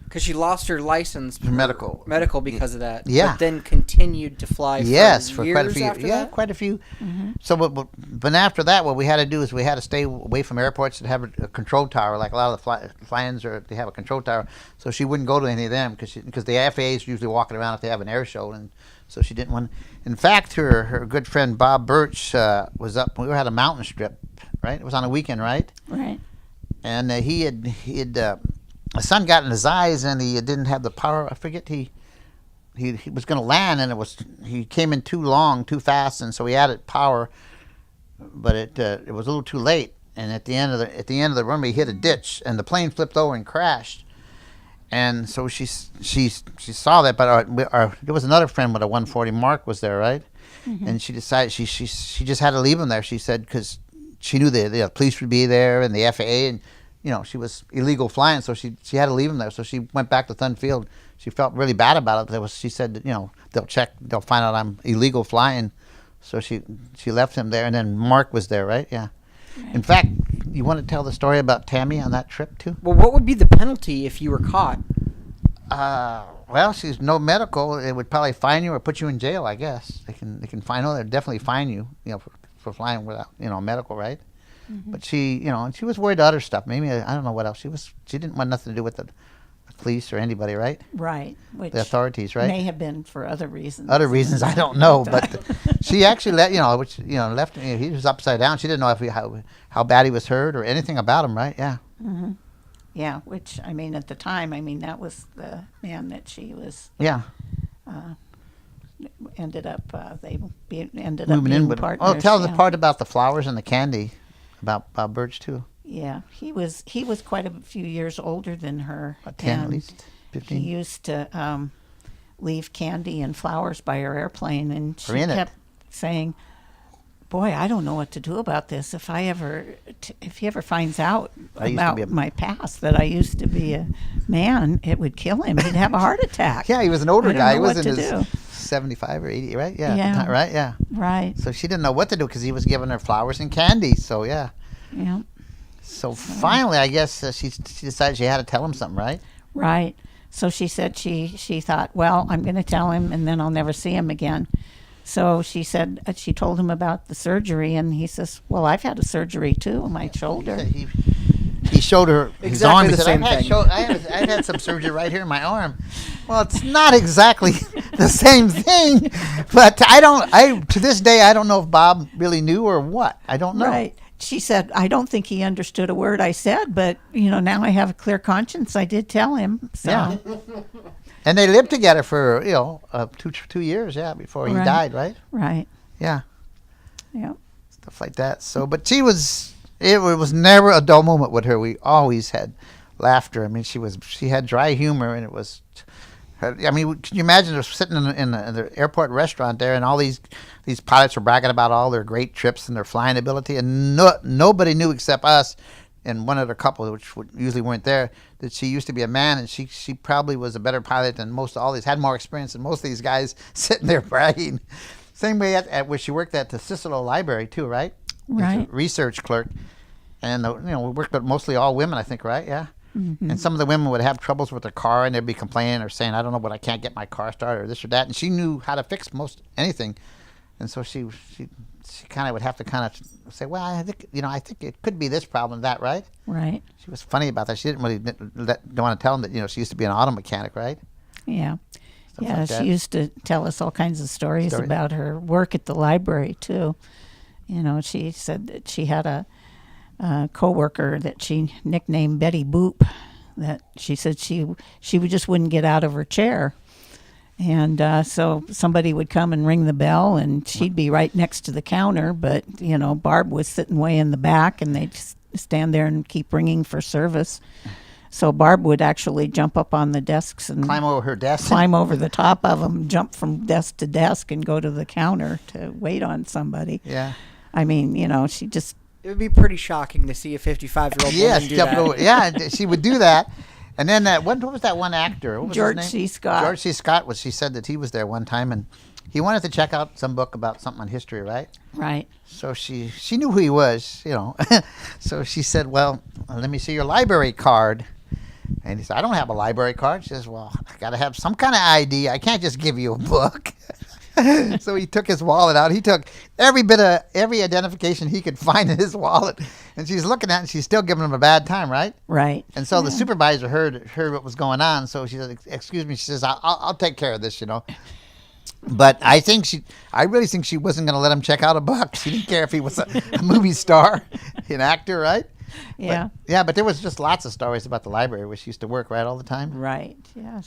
Because she lost her license. Her medical. because of that. Yeah. But then continued to fly for years quite a few. after Yeah, that? quite a few. Mm-hmm. So, but after that, what we had to do is we had to stay away from airports that have a control tower. Like a lot of the fly-ins, they have a control tower. So she wouldn't go to any of them because the FAA is usually walking around if they have an air show, and so she didn't want. In fact, her good friend Bob Birch was up. We had a mountain strip, right? It was on a weekend, right? Right. And he had the sun got in his eyes, and he didn't have the power. I forget he was going to land, and he came in too fast, and so he added power, but it was a little too late. And at the end of the runway, he hit a ditch, and the plane flipped over and crashed. And so she saw that, but there was another friend with a 140. Mark was there, right? Mm-hmm. And she decided she just had to leave him there. She said because she knew the police would be there and the FAA, and she was illegal flying, so she had to leave him there. So she went back to Thun Field. She felt really bad about it. She said that, they'll find out I'm illegal flying. So she left him there, and then Mark was there, right? Yeah. In fact, you want to tell the story about Tammy on that trip too? Well, what would be the penalty if you were caught? Well, she's no medical. It would probably fine you or put you in jail, I guess. They can fine. Oh, they'll definitely fine you, for flying without, medical, right? Mm-hmm. But she, and she was worried about other stuff. Maybe I don't know what else. She didn't want nothing to do with the police or anybody, right? Right. Which The authorities, right? may have been for other reasons. Other reasons I don't know, but she actually left left. He was upside down. She didn't know how bad he was hurt or anything about him, right? Yeah. Mm-hmm. Yeah, which, at the time, that was the man that she was, Yeah. ended up being Moving in with him. partners. Oh, tell the part about the flowers and the candy, about Bob Birch too. Yeah, he was quite a few years older than her. About 10 at and least, 15. He used to leave candy and flowers by her airplane, and she in it. kept saying, "Boy, I don't know what to do about this. If he ever finds out about my past, that I used to be a man, it would kill him. He'd have a heart attack." Yeah, he was an older guy. He was in his do. 75 or 80, right? Yeah. Yeah. Right? Yeah. Right. So she didn't know what to do because he was giving her flowers and candy. So, yeah. Yeah. So finally, I guess she decided she had to tell him something, right? Right. So she said she thought, well, I'm going to tell him and then I'll never see him again. So she said, she told him about the surgery, and he says, well, I've had a surgery too on my shoulder. He showed her his arm. Exactly He the said, same thing. I've had some surgery right here in my arm. Well, it's not exactly the same thing, but to this day, I don't know if Bob really knew or what. I don't know. Right. She said, I don't think he understood a word I said, but, now I have a clear conscience. I did tell him. So. Yeah. And they lived together for, 2 years, before he died, right? Right. Yeah. Yeah. Stuff like that. So, but it was never a dull moment with her. We always had laughter. She had dry humor, and it was, can you imagine her sitting in the airport restaurant there, and all these pilots were bragging about all their great trips and their flying ability, and nobody knew except us and one other couple, which usually weren't there, that she used to be a man, and she probably was a better pilot than had more experience than most of these guys sitting there bragging. Same way at where she worked at the Cicero Library too, right? Right. As a research clerk, and we worked with mostly all women, I think, right? Yeah. Mm-hmm. And some of the women would have troubles with their car, and they'd be complaining or saying, I don't know, but I can't get my car started or this or that. And she knew how to fix most anything. And so she kind of would have to say, well, I think it could be this problem, that, right? Right. She was funny about that. She didn't really don't want to tell them that, she used to be an auto mechanic, right? Yeah. Stuff like that. She used to tell us all kinds of stories about her work at the library, too. She said that she had a co-worker that she nicknamed Betty Boop, that she said she just wouldn't get out of her chair. And so somebody would come and ring the bell, and she'd be right next to the counter, but, Barb was sitting way in the back, and they'd stand there and keep ringing for service. So Barb would actually jump up on the desks and climb over her desk, climb over the top of them, jump from desk to desk, and go to the counter to wait on somebody. Yeah. She just... It would be pretty shocking to see a 55-year-old woman do that. Over, yeah, she would do that. And then what was that one actor? What was George his name? C. Scott. George C. Scott she said that he was there one time, and he wanted to check out some book about something on history, right? Right. So she knew who he was, So she said, well, let me see your library card. And he said, I don't have a library card. She says, well, I got to have some kind of ID. I can't just give you a book. So he took his wallet out. He took every identification he could find in his wallet. And she's looking at it, and she's still giving him a bad time, right? Right. And so the supervisor heard what was going on. So she said, excuse me. She says, I'll take care of this, But I really think she wasn't going to let him check out a book. She didn't care if he was a movie star, an actor, right? Yeah. But there was just lots of stories about the library where she used to work, right, all the time. Right. Yeah.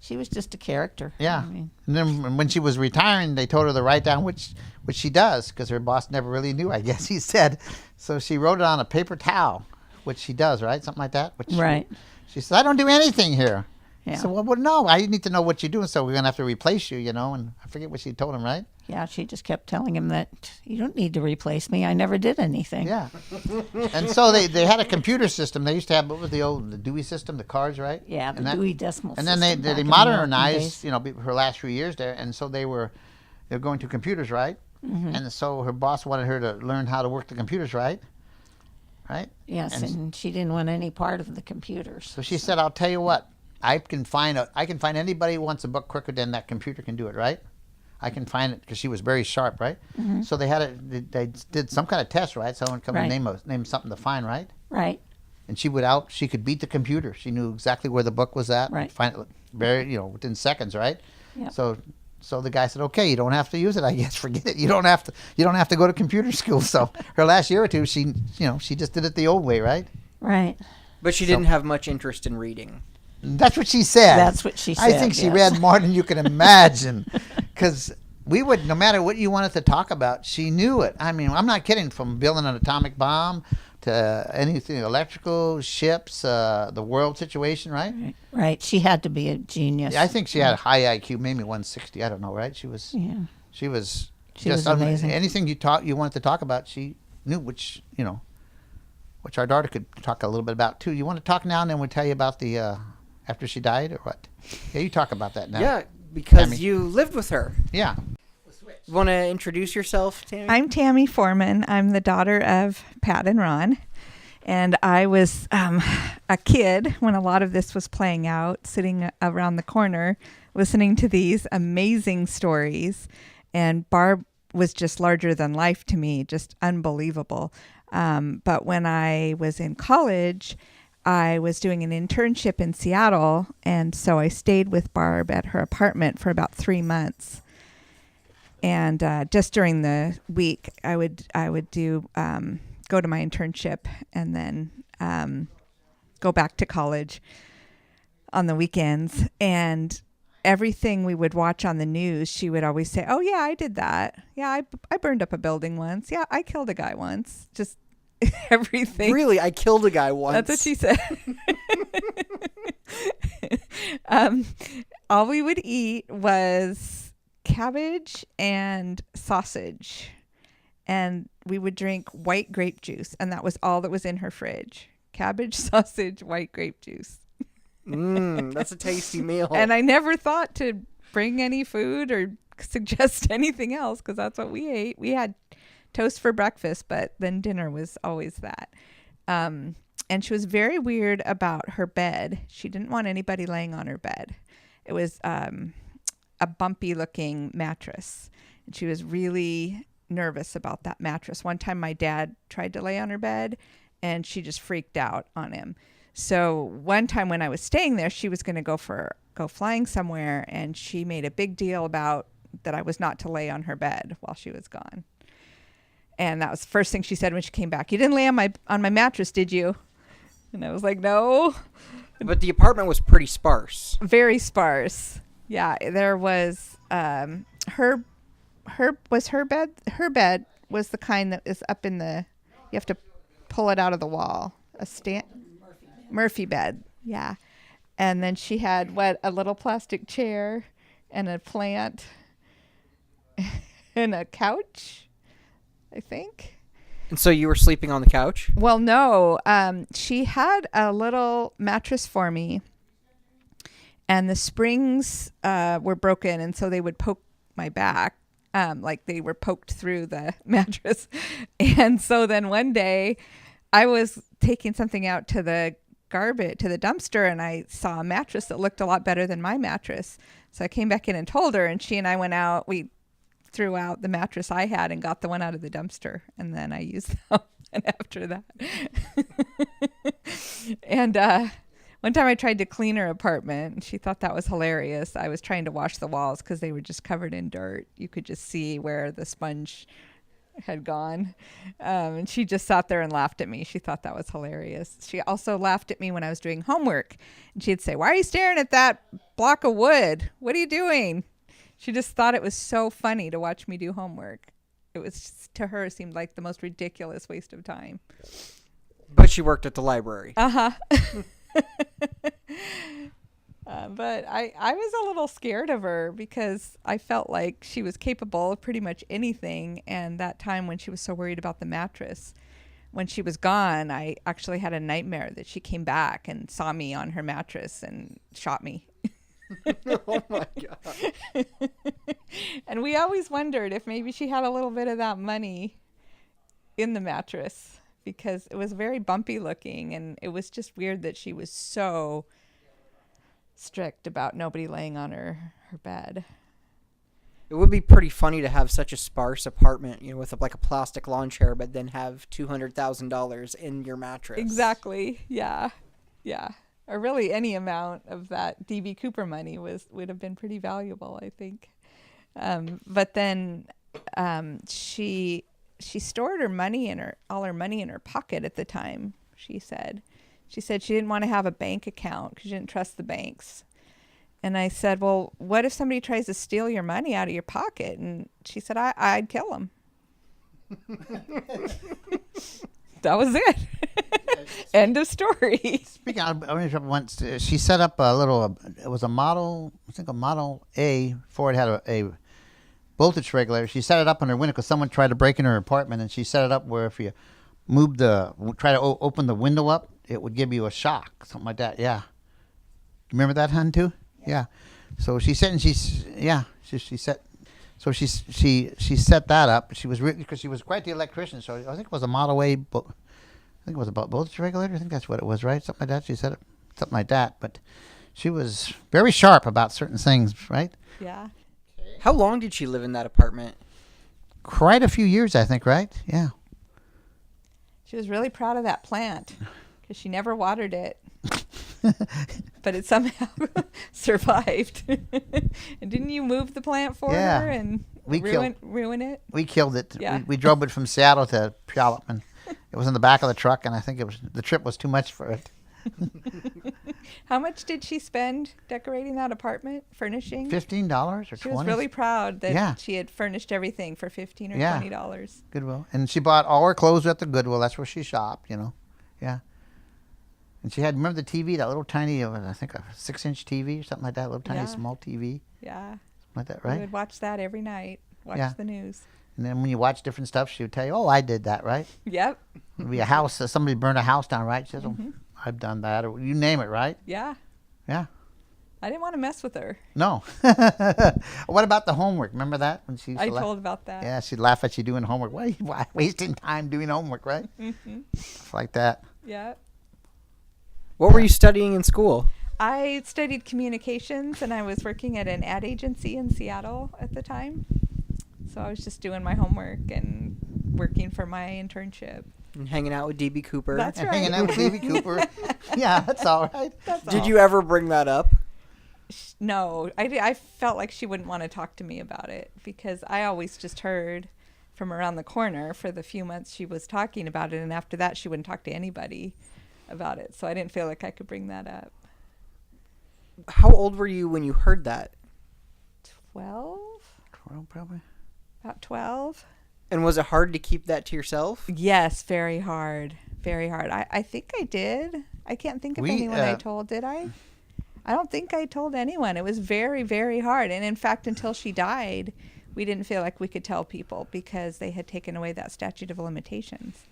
She was just a character. Yeah. And then when she was retiring, they told her to write down which she does, because her boss never really knew, I guess he said. So she wrote it on a paper towel, which she does, right? Something like that. Right. She said, I don't do anything here. Yeah. So, well, no, I need to know what you're doing, so we're going to have to replace you, and I forget what she told him, right? Yeah, she just kept telling him that you don't need to replace me. I never did anything. Yeah. And so they had a computer system. They used to have, what was the Dewey system, the cards, right? Yeah, the Dewey Decimal System. System. And then they modernized, her last few years there, and so they're going to computers, right? Mm-hmm. And so her boss wanted her to learn how to work the computers, right? right? Yes, and she didn't want any part of the computers. So she said, "I'll tell you what. I can find anybody who wants a book quicker than that computer can do it, right? I can find it," because she was very sharp, right? Mm-hmm. So they did some kind of test, right? Someone come Right. and name something to find, right? Right. And she could beat the computer. She knew exactly where the book was at. Right. Find it very, within seconds, right? Yep. So the guy said, "Okay, you don't have to use it. I guess forget it. You don't have to go to computer school." So her last year or two, she just did it the old way, right? Right. But she didn't have much interest in reading. That's what she said. That's what she said. I think she yes. read more than you can imagine, because we would, no matter what you wanted to talk about, she knew it. I mean, I'm not kidding. From building an atomic bomb to anything, electrical, ships, the world situation, right? Right. She had to be a genius. Yeah, I think she had a high IQ, maybe 160. I don't know, right? She was She was amazing. Anything you wanted to talk about, she knew, which our daughter could talk a little bit about too. You want to talk now, and then we'll tell you about the after she died, or what? Yeah, you talk about that now. Yeah, because Tammy. you lived with her. Yeah. You want to introduce yourself, Tammy? I'm Tammy Forman. I'm the daughter of Pat and Ron. And I was a kid when a lot of this was playing out, sitting around the corner, listening to these amazing stories. And Barb was just larger than life to me, just unbelievable. But when I was in college, I was doing an internship in Seattle. And so I stayed with Barb at her apartment for about 3 months. And just during the week, I would do go to my internship and then go back to college on the weekends. And everything we would watch on the news, she would always say, "Oh yeah, I did that. Yeah, I burned up a building once. Yeah, I killed a guy once." Just everything. Really? I killed a guy once. That's what she said. All we would eat was cabbage and sausage, and we would drink white grape juice, and that was all that was in her fridge. Cabbage, sausage, white grape juice. That's a tasty meal. And I never thought to bring any food or suggest anything else, because that's what we ate. We had toast for breakfast, but then dinner was always that. And she was very weird about her bed. She didn't want anybody laying on her bed. It was a bumpy looking mattress, and she was really nervous about that mattress. One time my dad tried to lay on her bed, and she just freaked out on him. So one time when I was staying there, she was going to go flying somewhere, and she made a big deal about that I was not to lay on her bed while she was gone. And that was the first thing she said when she came back. "You didn't lay on my mattress, did you?" And I was like, "No." But the apartment was pretty sparse. Very sparse. Yeah, there was her bed. Her bed was the kind that is up in the. You have to pull it out of the wall. Murphy bed. Yeah, and then she had a little plastic chair, and a plant, and a couch, I think. And so you were sleeping on the couch? Well, no. She had a little mattress for me, and the springs were broken, and so they would poke my back, like they were poked through the mattress. And so then one day I was taking something out to the dumpster, and I saw a mattress that looked a lot better than my mattress. So I came back in and told her, and she and I went out. We threw out the mattress I had and got the one out of the dumpster, and then I used that one after that. And one time I tried to clean her apartment, and she thought that was hilarious. I was trying to wash the walls because they were just covered in dirt. You could just see where the sponge had gone. And she just sat there and laughed at me. She thought that was hilarious. She also laughed at me when I was doing homework, and she'd say, "Why are you staring at that block of wood? What are you doing?" She just thought it was so funny to watch me do homework. It was just, to her, seemed like the most ridiculous waste of time. But she worked at the library. Uh-huh. But I was a little scared of her because I felt like she was capable of pretty much anything. And that time when she was so worried about the mattress, when she was gone, I actually had a nightmare that she came back and saw me on her mattress and shot me. Oh my God. And we always wondered if maybe she had a little bit of that money in the mattress, because it was very bumpy looking, and it was just weird that she was so strict about nobody laying on her bed. It would be pretty funny to have such a sparse apartment, with like a plastic lawn chair, but then have $200,000 in your mattress. Exactly. Yeah. Yeah. Or really any amount of that D.B. Cooper money would have been pretty valuable, I think. But then she stored her money all her money in her pocket at the time. She said she didn't want to have a bank account because she didn't trust the banks. And I said, well, what if somebody tries to steal your money out of your pocket? And she said, I'd kill them. That was it. End of story. Speaking of, I remember once she set up a little. It was a Model, I think a Model A. Ford had a voltage regulator. She set it up on her window because someone tried to break in her apartment, and she set it up where if you try to open the window up, it would give you a shock, something like that. Yeah. Remember that, hun, too? Yeah. So she said, and she set. So she set that up. She was because she was quite the electrician. So I think it was a Model A. I think it was a voltage regulator. I think that's what it was, right? Something like that. She said it, something like that. But she was very sharp about certain things, right? Yeah. How long did she live in that apartment? Quite a few years, I think, right? Yeah. She was really proud of that plant because she never watered it. But it somehow survived. And didn't you move the plant for her and ruin it? We killed it. Yeah. We drove it from Seattle to Puyallup, and it was in the back of the truck, and I think the trip was too much for it. How much did she spend decorating that apartment, furnishing? $15 or $20. She was really proud that Yeah. she had furnished everything for $15 or Yeah. $20. Goodwill. And she bought all her clothes at the Goodwill. That's where she shopped, Yeah. And she had, remember the TV, that little tiny, I think a 6-inch TV or something like that, little tiny Yeah. small TV, Yeah. something like that, We right? would watch that every night. Watch the news. And then when you watch different stuff, she would tell you, oh, I did that, right? Yep. It'd be a house, somebody burned a house down, right? She says, Mm-hmm. oh, I've done that, or you name it, right? Yeah. Yeah. I didn't want to mess with her. No. What about the homework? Remember that? When she used I to laugh? told about that. Yeah, she'd laugh at you doing homework. Why wasting time doing homework, right? Mm-hmm. Stuff like that. Yeah. What were you studying in school? I studied communications, and I was working at an ad agency in Seattle at the time. So I was just doing my homework and working for my internship. And hanging out with D.B. Cooper? That's And right. hanging out with D.B. Cooper. Yeah, that's all right. Did you ever bring that up? No, I felt like she wouldn't want to talk to me about it because I always just heard from around the corner for the few months she was talking about it, and after that she wouldn't talk to anybody about it. So I didn't feel like I could bring that up. How old were you when you heard that? 12? 12, probably. About 12? And was it hard to keep that to yourself? Yes, very hard. Very hard. I think I did. I can't think of anyone I told, did I? I don't think I told anyone. It was very, very hard. And in fact, until she died, we didn't feel like we could tell people because they had taken away that statute of limitations.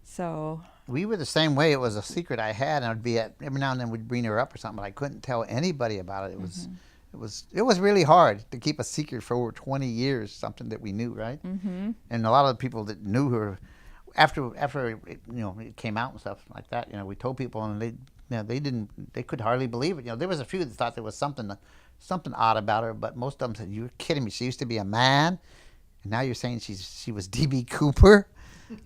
So We were the same way. It was a secret I had, and I'd be every now and then we'd bring her up or something, but I couldn't tell anybody about it. It was really hard to keep a secret for over 20 years, something that we knew, right? Mm-hmm. And a lot of the people that knew her, after it came out and stuff like that, we told people, and they could hardly believe it. There was a few that thought there was something odd about her, but most of them said, "You're kidding me. She used to be a man, and now you're saying she was D.B. Cooper."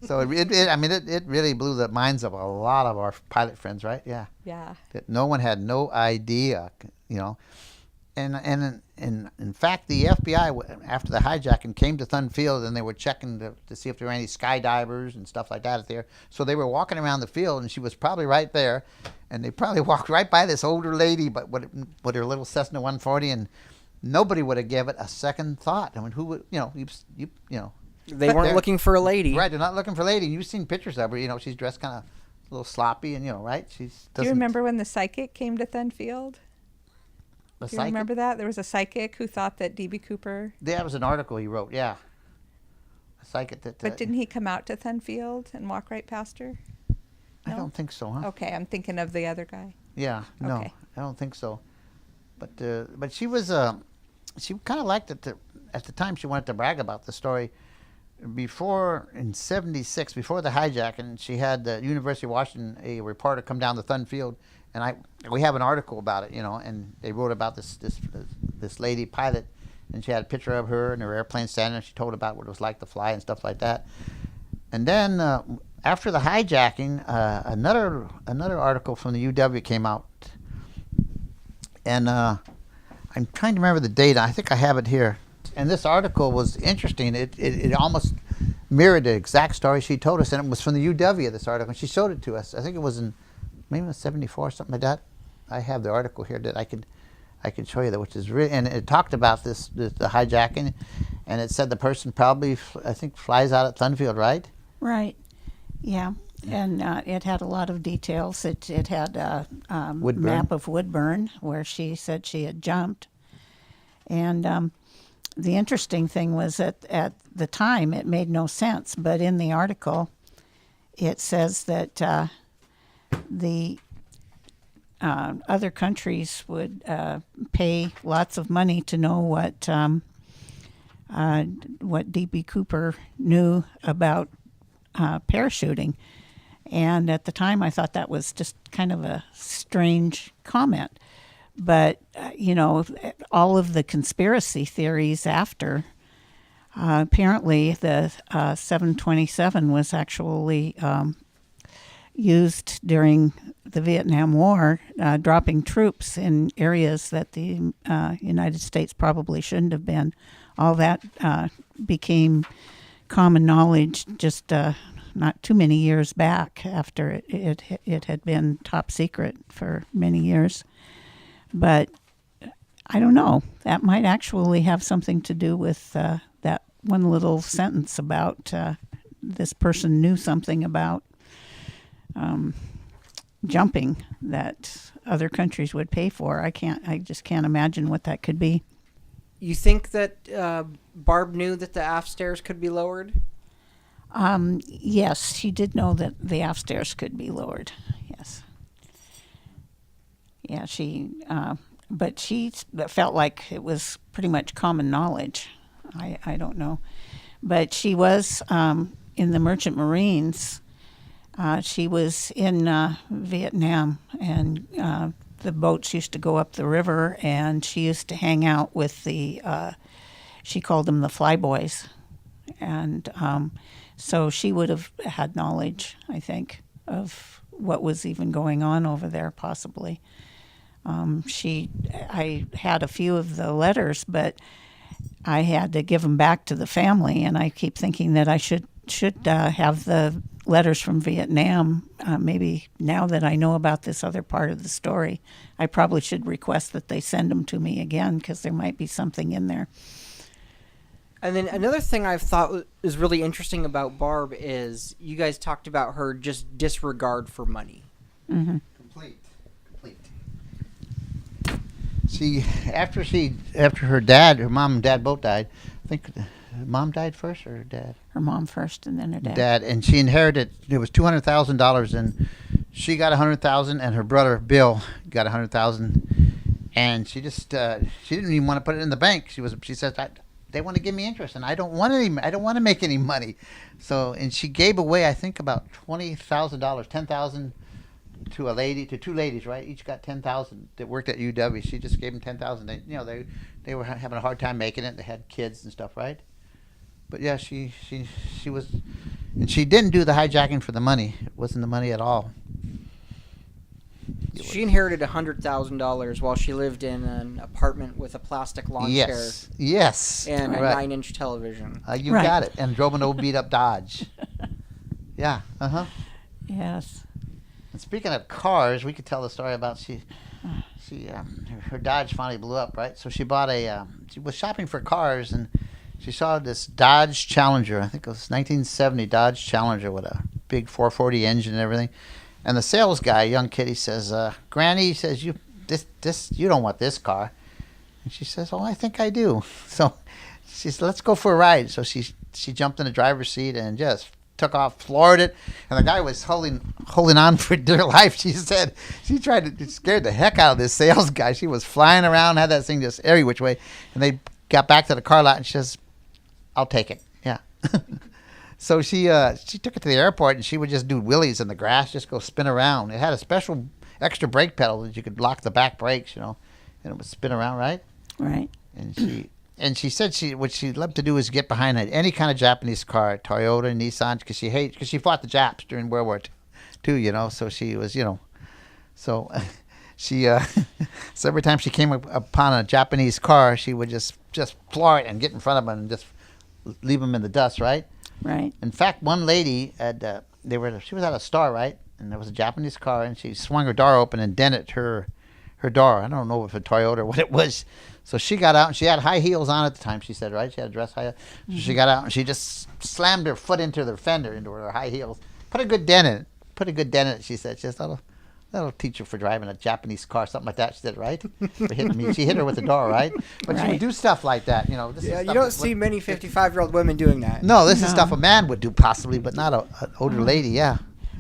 So it really blew the minds of a lot of our pilot friends, right? Yeah. Yeah. That no one had no idea, And in fact, the FBI, after the hijacking, came to Thun Field, and they were checking to see if there were any skydivers and stuff like that there. So they were walking around the field, and she was probably right there. And they probably walked right by this older lady, but with her little Cessna 140, and nobody would have given it a second thought. I mean, who would, They weren't looking for a lady. Right, they're not looking for a lady. You've seen pictures of her. She's dressed kind of a little sloppy, and right. Do you remember when the psychic came to Thunfield? Do you remember that? There was a psychic who thought that D.B. Cooper... That was an article he wrote, yeah. A psychic that... But didn't he come out to Thunfield and walk right past her? I don't think so, huh? Okay, I'm thinking of the other guy. Yeah, no, Okay. I don't think so. But she was... she kind of liked it. At the time, she wanted to brag about the story. before in '76, before the hijacking, she had the University of Washington a reporter come down the Thun Field, and we have an article about it, and they wrote about this lady pilot, and she had a picture of her and her airplane standing, and she told about what it was like to fly and stuff like that. And then after the hijacking, another article from the UW came out, and I'm trying to remember the date. I think I have it here. And this article was interesting. It almost mirrored the exact story she told us, and it was from the UW, this article. And she showed it to us. I think it was maybe it was '74 or something like that. I have the article here that I could show you that, which is really, and it talked about the hijacking, and it said the person probably, I think, flies out at Thunfield, right? Right. Yeah. And it had a lot of details. It had a map of Woodburn where she said she had jumped. And the interesting thing was that at the time it made no sense, but in the article it says that the other countries would pay lots of money to know what D.B. Cooper knew about parachuting. And at the time I thought that was just kind of a strange comment. But, all of the conspiracy theories after, apparently the 727 was actually used during the Vietnam War, dropping troops in areas that the United States probably shouldn't have been. All that became common knowledge just not too many years back after it had been top secret for many years. But I don't know. That might actually have something to do with that one little sentence about this person knew something about jumping that other countries would pay for. I just can't imagine what that could be. You think that Barb knew that the aft stairs could be lowered? Yes, she did know that the aft stairs could be lowered. Yes. Yeah, but she felt like it was pretty much common knowledge. I don't know. But she was in the Merchant Marines. She was in Vietnam, and the boats used to go up the river, and she used to hang out with she called them the flyboys. And so she would have had knowledge, I think, of what was even going on over there, possibly. I had a few of the letters, but I had to give them back to the family, and I keep thinking that I should have the letters from Vietnam. Maybe now that I know about this other part of the story, I probably should request that they send them to me again, because there might be something in there. And then another thing I've thought is really interesting about Barb is you guys talked about her just disregard for money. Mm-hmm. Complete. After her mom and dad both died. I think mom died first or her dad? Her mom first, and then her dad. And she inherited. It was $200,000, and she got $100,000, and her brother Bill got $100,000. And she just she didn't even want to put it in the bank. She said, they want to give me interest, and I don't want to make any money. So, and she gave away, I think, about $20,000, $10,000 to two ladies, right? Each got $10,000 that worked at UW. She just gave them $10,000. They were having a hard time making it. They had kids and stuff, right? But yeah, she was, and she didn't do the hijacking for the money. It wasn't the money at all. She inherited $100,000 while she lived in an apartment with a plastic lawn chair. Yes. And a right. 9-inch television. You got it. And drove an old beat-up Dodge. Yeah. Uh-huh. Yes. And speaking of cars, we could tell the story about her Dodge finally blew up, right? So she bought she was shopping for cars, and she saw this Dodge Challenger. I think it was 1970 Dodge Challenger with a big 440 engine and everything. And the sales guy, young kid, he says, Granny, he says, you don't want this car. And she says, oh, I think I do. So she said, let's go for a ride. So she jumped in the driver's seat and just took off, floored it. And the guy was holding on for dear life. She said she tried to scare the heck out of this sales guy. She was flying around, had that thing just every which way. And they got back to the car lot, and she says, I'll take it. Yeah. So she took it to the airport, and she would just do wheelies in the grass, just go spin around. It had a special extra brake pedal that you could lock the back brakes, and it would spin around, right? Right. And she said what she loved to do is get behind any kind of Japanese car, Toyota, Nissan, because she fought the Japs during World War II, so she was, so she so every time she came upon a Japanese car, she would just floor it and get in front of them and just leave them in the dust, right? Right. In fact, one lady she was at a store, right? And there was a Japanese car, and she swung her door open and dented her door. I don't know if it was a Toyota or what it was. So she got out, and she had high heels on at the time, she said, right? She had a dress high. So she got out, and she just slammed her foot into the fender, into her high heels. Put a good dent in it, she said. Just that'll teach her for driving a Japanese car, something like that, she said, right? For hitting me. She hit her with the door, right? But she would do stuff like that, This is Yeah, you stuff don't see many 55-year-old women doing that. No, this is stuff a man would do possibly, but not an older lady, yeah.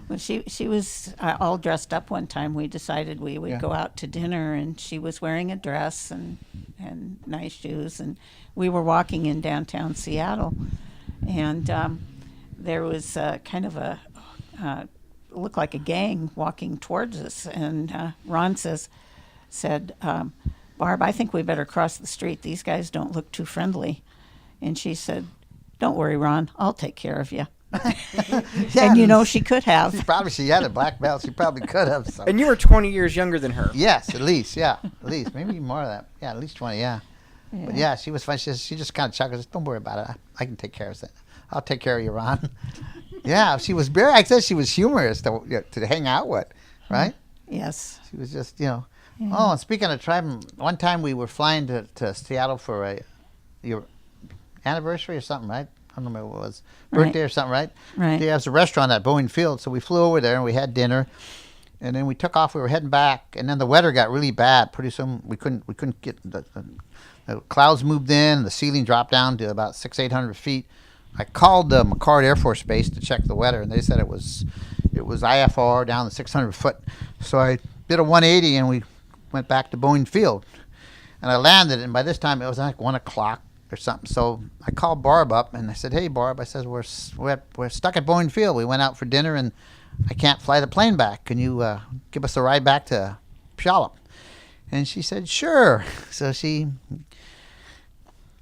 Well, she was all dressed up one time. We decided we would go out to dinner, and she was wearing a dress and nice shoes. And we were walking in downtown Seattle, and there was kind of looked like a gang walking towards us. And Ron said, Barb, I think we better cross the street. These guys don't look too friendly. And she said, don't worry, Ron, I'll take care of you. Yeah, and she could have. She had a black belt. She probably could have. So. And you were 20 years younger than her. Yes, at least, yeah. At least. Maybe more of that. Yeah, at least 20, yeah. But yeah, she was fun. She just kind of chuckled. Don't worry about it. I can take care of it. I'll take care of you, Ron. Yeah, she was very, I said she was humorous to hang out with, right? Yes. She was just, Yeah. Oh, and speaking of driving, one time we were flying to Seattle for your anniversary or something, right? I don't remember what it was. Birthday or something, right? Right. There was a restaurant at Boeing Field, so we flew over there and we had dinner, and then we took off. We were heading back, and then the weather got really bad. Pretty soon we couldn't get the clouds moved in, and the ceiling dropped down to about 600-800 feet. I called the McCord Air Force Base to check the weather, and they said it was IFR down to 600 foot. So I did a 180, and we went back to Boeing Field, and I landed. And by this time it was like 1 o'clock or something. So I called Barb up, and I said, "Hey, Barb," I said, we're stuck at Boeing Field. We went out for dinner, and I can't fly the plane back. Can you give us a ride back to Puyallup? And she said, "Sure." So she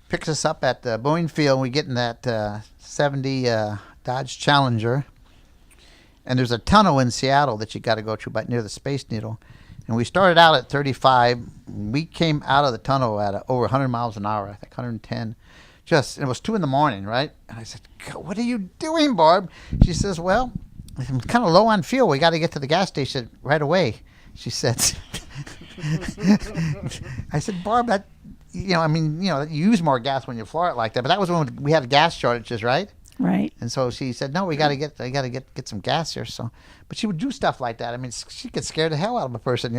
picks us up at Boeing Field. We get in that 70 Dodge Challenger, and there's a tunnel in Seattle that you got to go through near the Space Needle. And we started out at 35. We came out of the tunnel at over 100 miles an hour, I think 110. It was 2 in the morning, right? And I said, "What are you doing, Barb?" She says, "Well, I'm kind of low on fuel. We got to get to the gas station right away," she said. I said, "Barb, that, you use more gas when you floor it like that." But that was when we had gas shortages, right? Right. And so she said, "No, I got to get some gas here." So, but she would do stuff like that. I mean, she could scare the hell out of a person,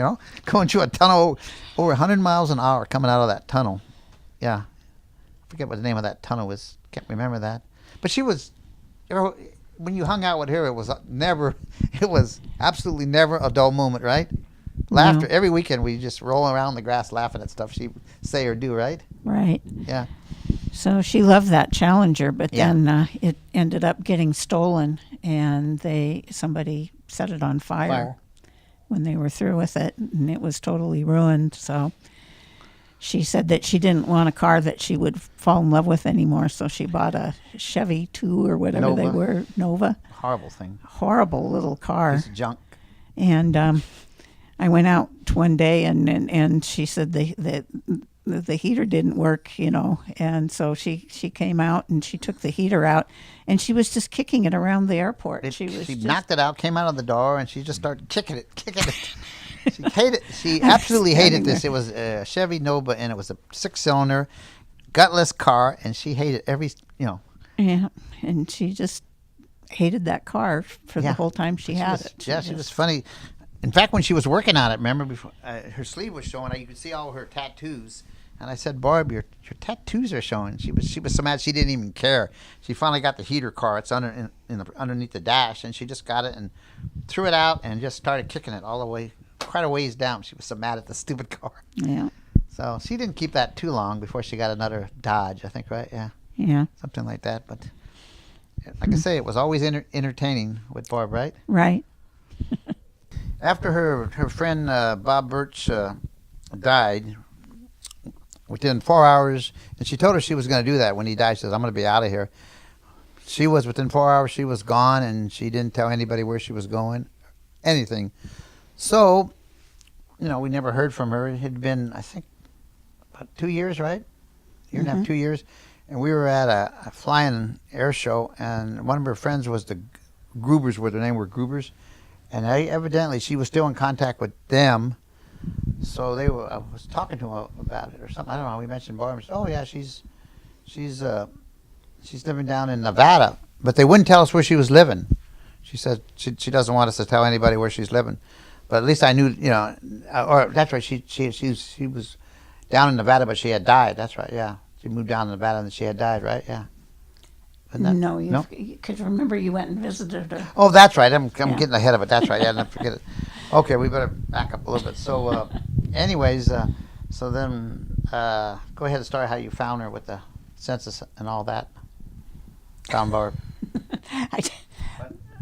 going through a tunnel over 100 miles an hour coming out of that tunnel. Yeah, I forget what the name of that tunnel was. Can't remember that. But she was, when you hung out with her, it was absolutely never a dull moment, right? Laughter every weekend. We just roll around the grass laughing at stuff she say or do, right? Right. Yeah. So she loved that Challenger, but then it ended up getting stolen, and somebody set it on fire when they were through with it, and it was totally ruined. So she said that she didn't want a car that she would fall in love with anymore, so she bought a Chevy 2 or whatever they were, Nova. Horrible thing. Horrible little car. Piece of junk. And I went out one day, and she said the heater didn't work, and so she came out and she took the heater out, and she was just kicking it around the airport. She knocked it out, came out of the door, and she just started kicking it. She hated. She absolutely hated this. It was a Chevy Nova, and it was a 6-cylinder, gutless car, and she hated every. Yeah, and she just hated that car for the whole time she had it. She was funny. In fact, when she was working on it, remember, before her sleeve was showing, you could see all her tattoos. And I said, "Barb, your tattoos are showing." She was so mad she didn't even care. She finally got the heater car. It's underneath the dash, and she just got it and threw it out and just started kicking it all the way, quite a ways down. She was so mad at the stupid car. Yeah. So she didn't keep that too long before she got another Dodge, I think, right? Yeah. Yeah. Something like that. But like I say, it was always entertaining with Barb, right? Right. After her friend Bob Birch died, within 4 hours, and she told her she was going to do that when he died. She says, I'm going to be out of here. She was, within 4 hours, she was gone, and she didn't tell anybody where she was going, anything. So, we never heard from her. It had been, I think, about 2 years, right? Year and a half, 2 years. And we were at a flying air show, and one of her friends was the Grubers, their name were Grubers. And evidently she was still in contact with them. So I was talking to her about it or something. I don't know. We mentioned Barb. Oh yeah, she's living down in Nevada, but they wouldn't tell us where she was living. She said she doesn't want us to tell anybody where she's living. But at least I knew, or that's right. She was down in Nevada, but she had died. That's right. Yeah, she moved down to Nevada and she had died. Right. Yeah. No, because remember you went and visited her. Oh, that's right. I'm getting ahead of it. That's right. Yeah, don't forget it. Okay, we better back up a little bit. So, anyways, so then go ahead and start how you found her with the census and all that. Found Barb.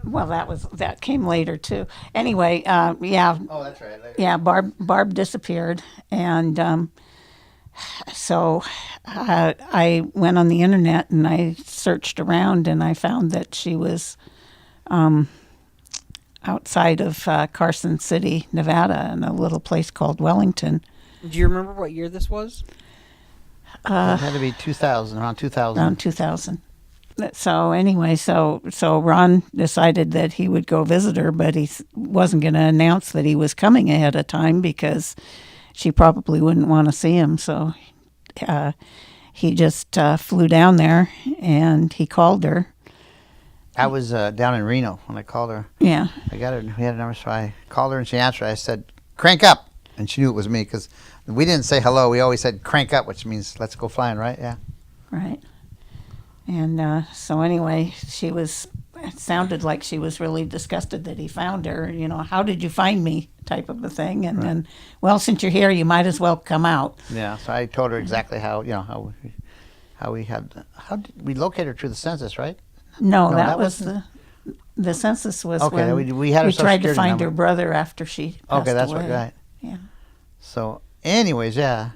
Well, that came later too. Anyway, yeah. Oh, that's right. Later. Yeah, Barb disappeared, and so I went on the internet and I searched around, and I found that she was outside of Carson City, Nevada, in a little place called Wellington. Do you remember what year this was? It had to be 2000, around 2000. Around 2000. So anyway, so Ron decided that he would go visit her, but he wasn't going to announce that he was coming ahead of time because she probably wouldn't want to see him. So he just flew down there and he called her. I was down in Reno when I called her. Yeah. I got her. We had a number, so I called her and she answered. I said, "Crank up," and she knew it was me because we didn't say hello. We always said "crank up," which means let's go flying, right? Yeah. Right. And so anyway, it sounded like she was really disgusted that he found her. How did you find me, type of a thing. And then, well, since you're here, you might as well come out. Yeah. So I told her exactly how did we locate her through the census, right? No, that was the census was okay, when we had her we tried to Security find number. her brother after she passed Okay, that's away. right. Yeah. So, anyways, yeah.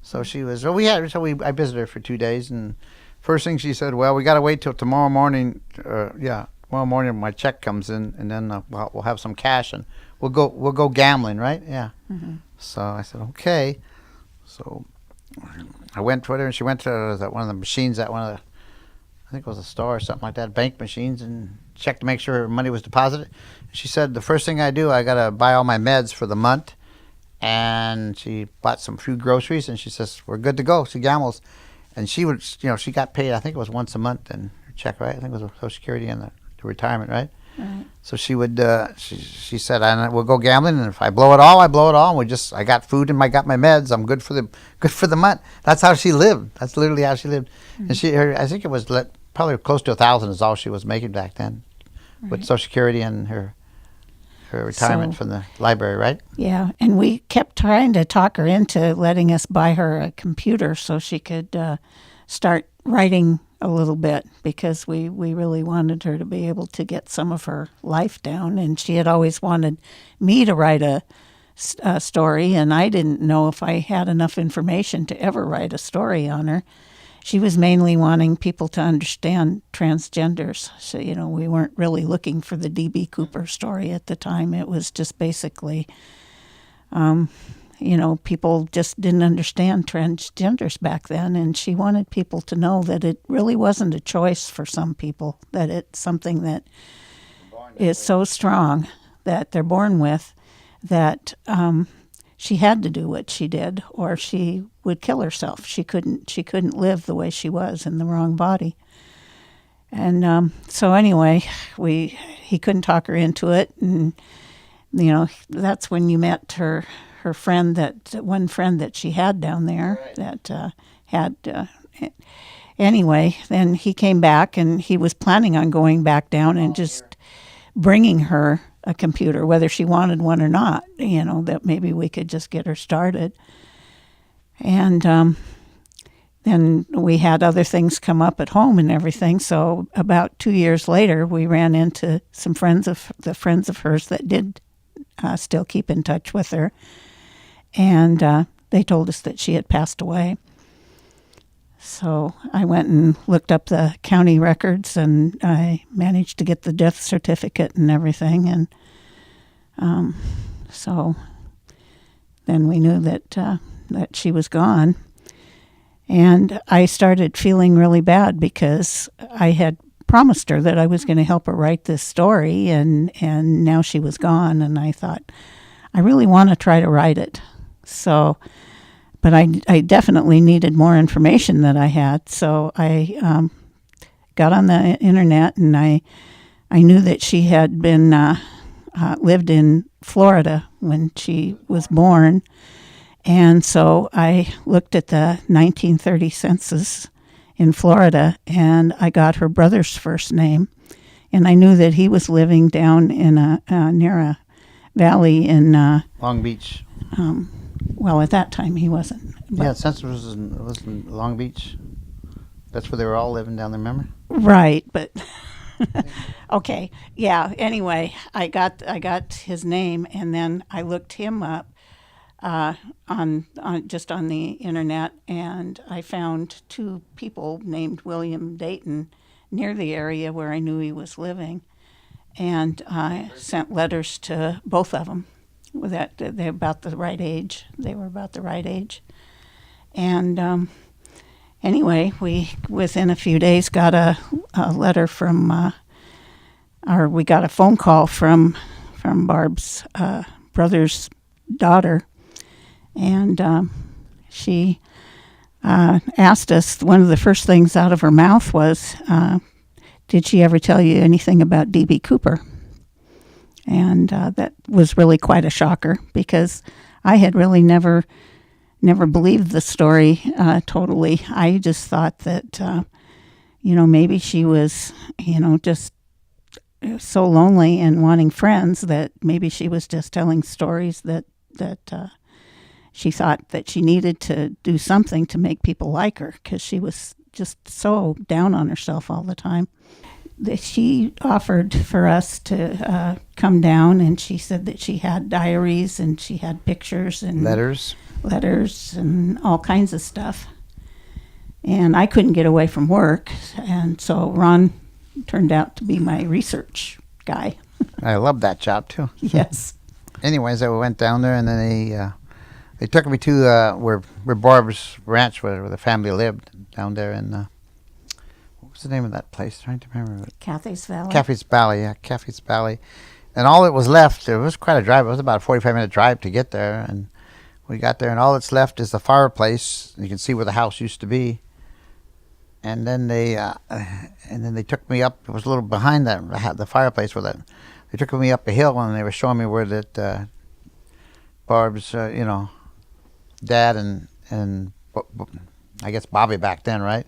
So she was. Well, I visited her for 2 days, and first thing she said, "Well, we got to wait till tomorrow morning. Tomorrow morning my check comes in, and then we'll have some cash, and we'll go gambling, right?" Yeah. Mm-hmm. So I said, "Okay." So I went with her, and she went to one of the machines at one of the, I think it was a store or something like that, bank machines, and checked to make sure her money was deposited. She said, "The first thing I do, I got to buy all my meds for the month." And she bought some food, groceries, and she says, "We're good to go." She gambles. And she would, she got paid, I think it was once a month, and her check, right? I think it was Social Security and the retirement, right? Right. So she would, she said, "We'll go gambling, and if I blow it all, I blow it all. And I got food and I got my meds. I'm good for the month." That's how she lived. That's literally how she lived. Mm-hmm. And I think it was probably close to 1,000 is all she was making back then, with Social Security and her retirement from the library, right? Yeah, and we kept trying to talk her into letting us buy her a computer so she could start writing a little bit, because we really wanted her to be able to get some of her life down. And she had always wanted me to write a story, and I didn't know if I had enough information to ever write a story on her. She was mainly wanting people to understand transgenders. So, we weren't really looking for the D.B. Cooper story at the time. It was just basically, people just didn't understand transgenders back then. And she wanted people to know that it really wasn't a choice for some people, that it's something that is so strong that they're born with, that she had to do what she did, or she would kill herself. She couldn't live the way she was in the wrong body. And so anyway, he couldn't talk her into it, and that's when you met her friend, one friend that she had down there, right, that had. Anyway, then he came back, and he was planning on going back down and just bringing her a computer, whether she wanted one or not, that maybe we could just get her started. And then we had other things come up at home and everything. So about 2 years later, we ran into some friends of hers that did still keep in touch with her, and they told us that she had passed away. So I went and looked up the county records, and I managed to get the death certificate and everything, and so then we knew that she was gone. And I started feeling really bad because I had promised her that I was going to help her write this story, and now she was gone. And I thought, I really want to try to write it. So, but I definitely needed more information that I had. So I got on the internet, and I knew that she had been lived in Florida when she was born. And so I looked at the 1930 census in Florida, and I got her brother's first name. And I knew that he was living down in near a valley in Long Beach. Well, at that time he wasn't. Yeah, census was in Long Beach. That's where they were all living down there, remember? Right, but okay, yeah. Anyway, I got his name, and then I looked him up on the internet, and I found two people named William Dayton near the area where I knew he was living, and I sent letters to both of them. That they're about the right age. They were about the right age, and anyway, we within a few days got a letter from, or we got a phone call from Barb's brother's daughter. And she asked us, one of the first things out of her mouth was, did she ever tell you anything about D.B. Cooper? And that was really quite a shocker, because I had really never believed the story totally. I just thought that, maybe she was, just so lonely and wanting friends that maybe she was just telling stories that she thought that she needed to do something to make people like her, because she was just so down on herself all the time. She offered for us to come down, and she said that she had diaries, and she had pictures and letters and all kinds of stuff. And I couldn't get away from work, and so Ron turned out to be my research guy. I love that job too. Yes. Anyways, I went down there, and then they took me to where Barb's ranch, where the family lived, down there in, what was the name of that place? I'm trying to remember. Cathy's Valley. Cathy's Valley, yeah, Cathy's Valley. And all that was left, it was quite a drive. It was about a 45-minute drive to get there. And we got there, and all that's left is the fireplace. You can see where the house used to be. And then they took me up. It was a little behind the fireplace where that. They took me up a hill, and they were showing me where that Barb's, dad and I guess Bobby back then, right?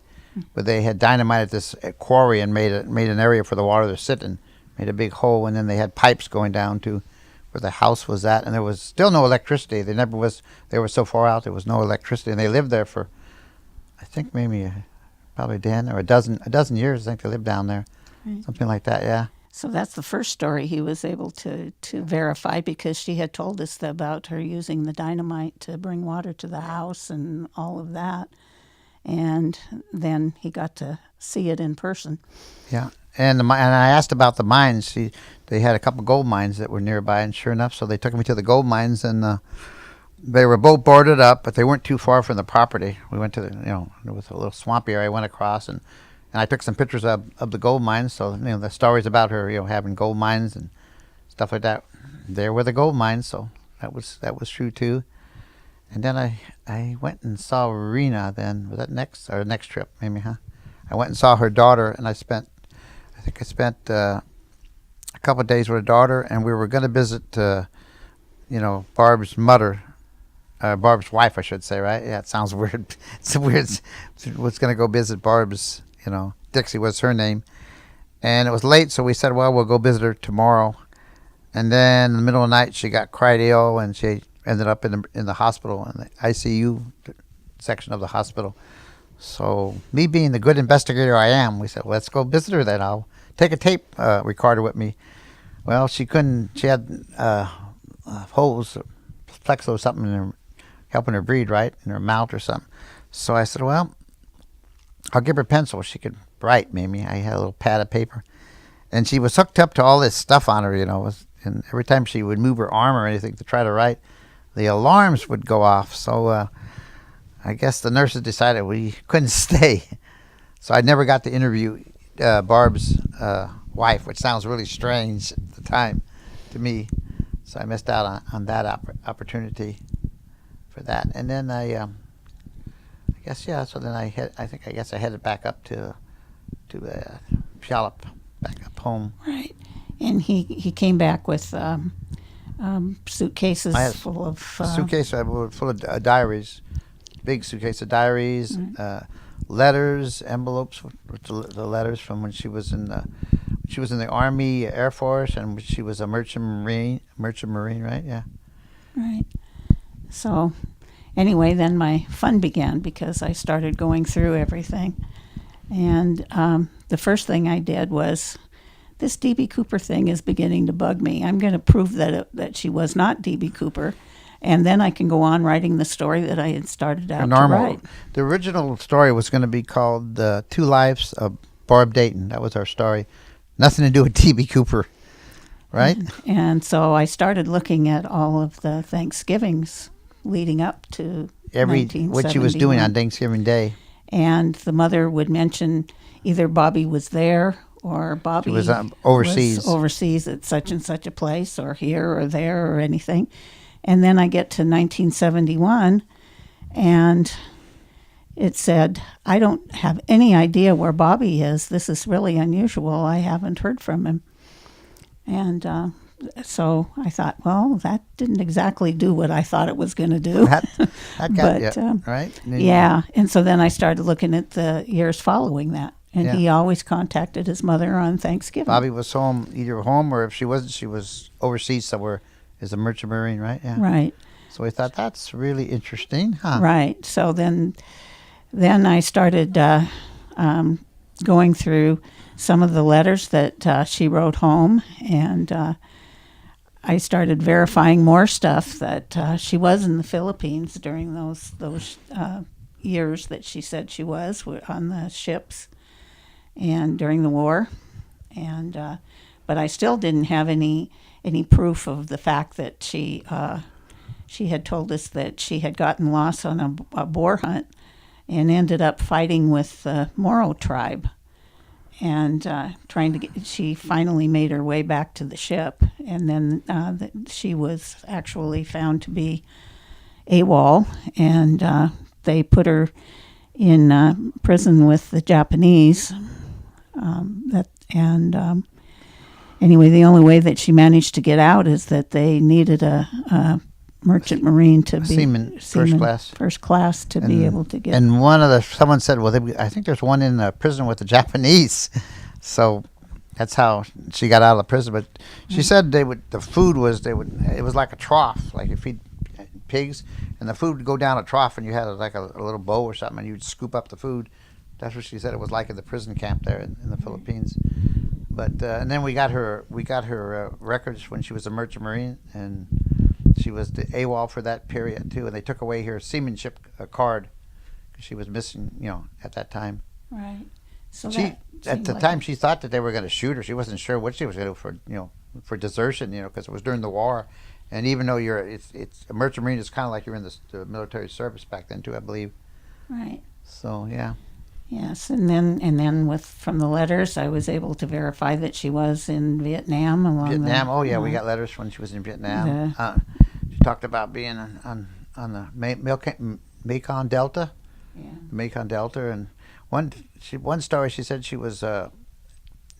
But they had dynamited this quarry and made an area for the water to sit in, made a big hole, and then they had pipes going down to where the house was at, and there was still no electricity. They were so far out, there was no electricity, and they lived there for, I think maybe probably 10 or a dozen years. I think they lived down there, something like that, yeah. So that's the first story he was able to verify, because she had told us about her using the dynamite to bring water to the house and all of that. And then he got to see it in person. Yeah, and I asked about the mines. They had a couple gold mines that were nearby, and sure enough, so they took me to the gold mines, and they were both boarded up, but they weren't too far from the property. We went to there was a little swampy area I went across, and I took some pictures of the gold mines. So the stories about her, having gold mines and stuff like that. There were the gold mines, so that was true too. And then I went and saw Rena. Then was that next trip maybe, huh? I went and saw her daughter, and I spent a couple of days with her daughter, and we were going to visit Barb's mother. Barb's wife, I should say, right? Yeah, it sounds weird. It's weird. Was going to go visit Barb's. Dixie was her name, and it was late, so we said, well, we'll go visit her tomorrow. And then in the middle of the night, she got quite ill, and she ended up in the hospital, in the ICU section of the hospital. So me being the good investigator I am, we said, well, let's go visit her then. I'll take a tape recorder with me. Well, she couldn't. She had holes, plexo or something in her, helping her breathe, right, in her mouth or something. So I said, well, I'll give her a pencil. She could write, maybe. I had a little pad of paper. And she was hooked up to all this stuff on her, and every time she would move her arm or anything to try to write, the alarms would go off. So I guess the nurses decided we couldn't stay. So I never got to interview Barb's wife, which sounds really strange at the time to me. So I missed out on that opportunity for that. And then I guess, yeah, so then I guess I headed back up to Puyallup, back up home. Right. And he came back with suitcases full of... suitcase full of diaries, big suitcase of diaries, letters, envelopes with the letters from when she was in the Army, Air Force, and she was a merchant marine, right? Yeah. Right. So anyway, then my fun began because I started going through everything. And the first thing I did was, this D.B. Cooper thing is beginning to bug me. I'm going to prove that she was not D.B. Cooper, and then I can go on writing the story that I had started out to write. The original story was going to be called Two Lives of Barb Dayton. That was our story. Nothing to do with D.B. Cooper, right? And so I started looking at all of the Thanksgivings leading up to what she was doing on Thanksgiving Day. And the mother would mention either Bobby was there or Bobby was overseas at such and such a place, or here or there or anything. And then I get to 1971, and it said, I don't have any idea where Bobby is. This is really unusual. I haven't heard from him. And so I thought, well, that didn't exactly do what I thought it was going to do. That got you, right? Yeah. And so then I started looking at the years following that. And he always contacted his mother on Thanksgiving. Bobby was either home, or if she wasn't, she was overseas somewhere as a merchant marine, right? Yeah. Right. So we thought, that's really interesting, huh? Right. So then I started going through some of the letters that she wrote home, and I started verifying more stuff that she was in the Philippines during those years that she said she was on the ships and during the war, and but I still didn't have any proof of the fact that she had told us that she had gotten lost on a boar hunt and ended up fighting with the Moro tribe, and she finally made her way back to the ship, and then she was actually found to be AWOL, and they put her in prison with the Japanese. Anyway, the only way that she managed to get out is that they needed a merchant marine to be seaman first class to be able to get. And someone said, well, I think there's one in prison with the Japanese, so that's how she got out of the prison. But she said it was like a trough, like you feed pigs, and the food would go down a trough, and you had like a little bowl or something, and you'd scoop up the food. That's what she said it was like in the prison camp there in the Philippines. But and then we got her records when she was a merchant marine, and she was the AWOL for that period too. And they took away her seamanship card because she was missing, at that time. Right. So at the time she thought that they were going to shoot her. She wasn't sure what she was going to do for desertion, because it was during the war. And even though it's a merchant marine, it's kind of like you're in the military service back then too, I believe. Right. So yeah. Yes, and then from the letters, I was able to verify that she was in Vietnam. We got letters when she was in Vietnam. She talked about being on the Mekong Delta. Yeah. The Mekong Delta, and one story she said she was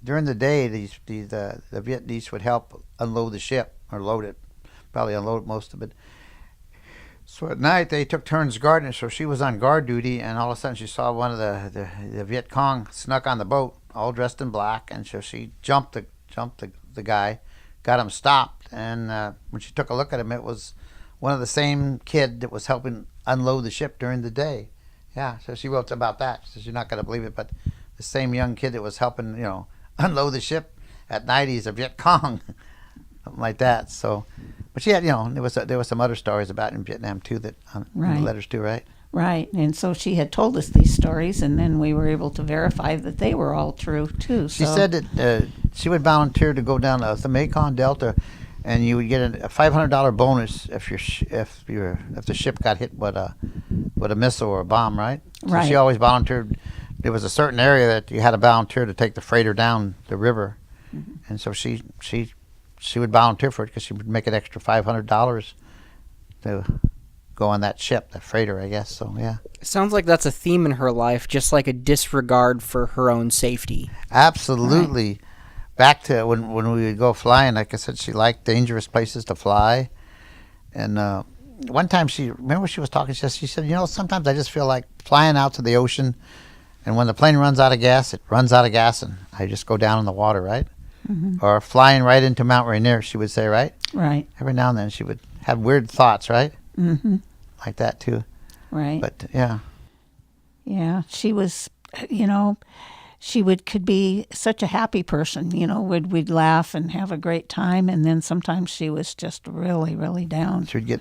during the day the Vietnamese would help unload the ship or load it, probably unload most of it. So at night they took turns guarding, so she was on guard duty, and all of a sudden she saw one of the Viet Cong snuck on the boat, all dressed in black, and so she jumped the guy, got him stopped, and when she took a look at him, it was one of the same kid that was helping unload the ship during the day, Yeah, so she wrote about that. She says, you're not going to believe it, but the same young kid that was helping, unload the ship at night, he's a Viet Cong, something like that. So, but she had, there was some other stories about in Vietnam too that in the Right. letters too, right? Right, and so she had told us these stories, and then we were able to verify that they were all true too. She so. said that she would volunteer to go down the Mekong Delta, and you would get a $500 bonus if the ship got hit with a missile or a bomb, right? So Right. she always volunteered. There was a certain area that you had to volunteer to take the freighter down the river, and so she would volunteer for it because she would make an extra $500 to go on that ship, that freighter, I guess. So yeah. It sounds like that's a theme in her life, just like a disregard for her own safety. Absolutely. Right. Back to when we would go flying, like I said, she liked dangerous places to fly. And one time remember she was talking, she said, sometimes I just feel like flying out to the ocean, and when the plane runs out of gas, it runs out of gas, and I just go down in the water, right? Mm-hmm. Or flying right into Mount Rainier, she would say, right? Right. Every now and then she would have weird thoughts, right? Mm-hmm. Like that too. Right. But yeah. Yeah, she was, she could be such a happy person, we'd laugh and have a great time, and then sometimes she was just really, really down. She would get,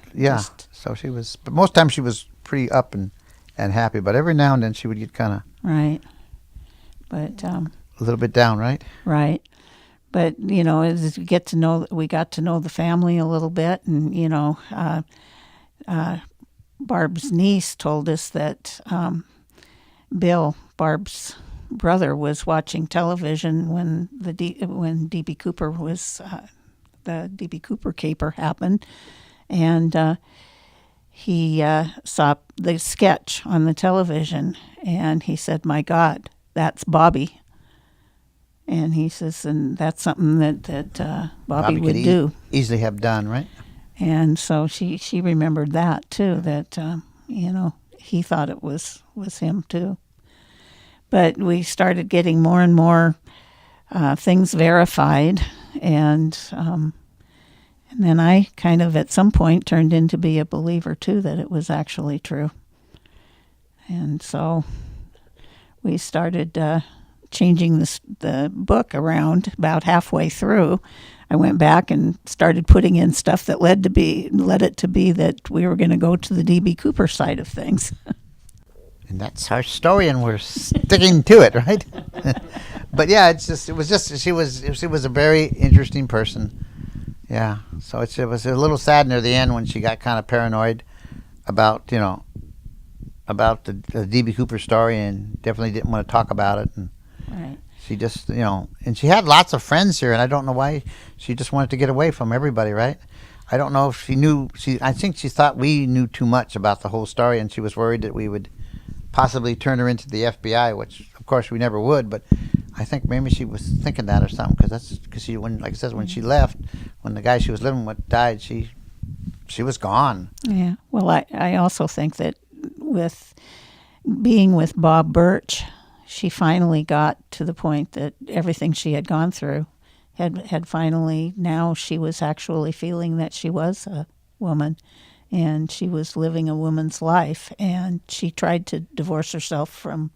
so she was, but most times she was pretty up and happy, but every now and then she would get kind of. Right. But. A little bit down, right? Right. But, as we got to know the family a little bit, and, Barb's niece told us that Bill, Barb's brother, was watching television when when D.B. Cooper was the D.B. Cooper caper happened, and he saw the sketch on the television, and he said, "My God, that's Bobby." And he says, and that's something that Bobby would do. Easily have done, right? And so she remembered that too, that, he thought it was him too. But we started getting more and more things verified. And then I kind of at some point turned into be a believer too, that it was actually true. And so we started changing the book around about halfway through. I went back and started putting in stuff that led it to be that we were going to go to the D.B. Cooper side of things. And that's our story, and we're sticking to it, right? But yeah, she was a very interesting person. Yeah, so it was a little sad near the end when she got kind of paranoid about the D.B. Cooper story, and definitely didn't want to talk about it. And right. She just, and she had lots of friends here, and I don't know why she just wanted to get away from everybody, right? I don't know if she knew. I think she thought we knew too much about the whole story, and she was worried that we would possibly turn her into the FBI, which of course we never would. But I think maybe she was thinking that or something, because she, like I said, when she left, when the guy she was living with died, she was gone. Yeah. Well, I also think that with being with Bob Birch, she finally got to the point that everything she had gone through had finally, now she was actually feeling that she was a woman and she was living a woman's life, and she tried to divorce herself from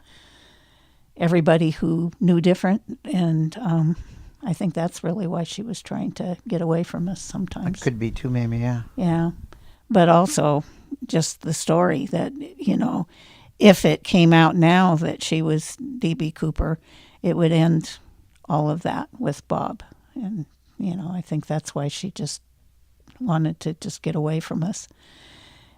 everybody who knew different, and I think that's really why she was trying to get away from us sometimes. It could be too, maybe, yeah. Yeah, but also just the story that, if it came out now that she was D.B. Cooper, it would end all of that with Bob. And, I think that's why she just wanted to just get away from us.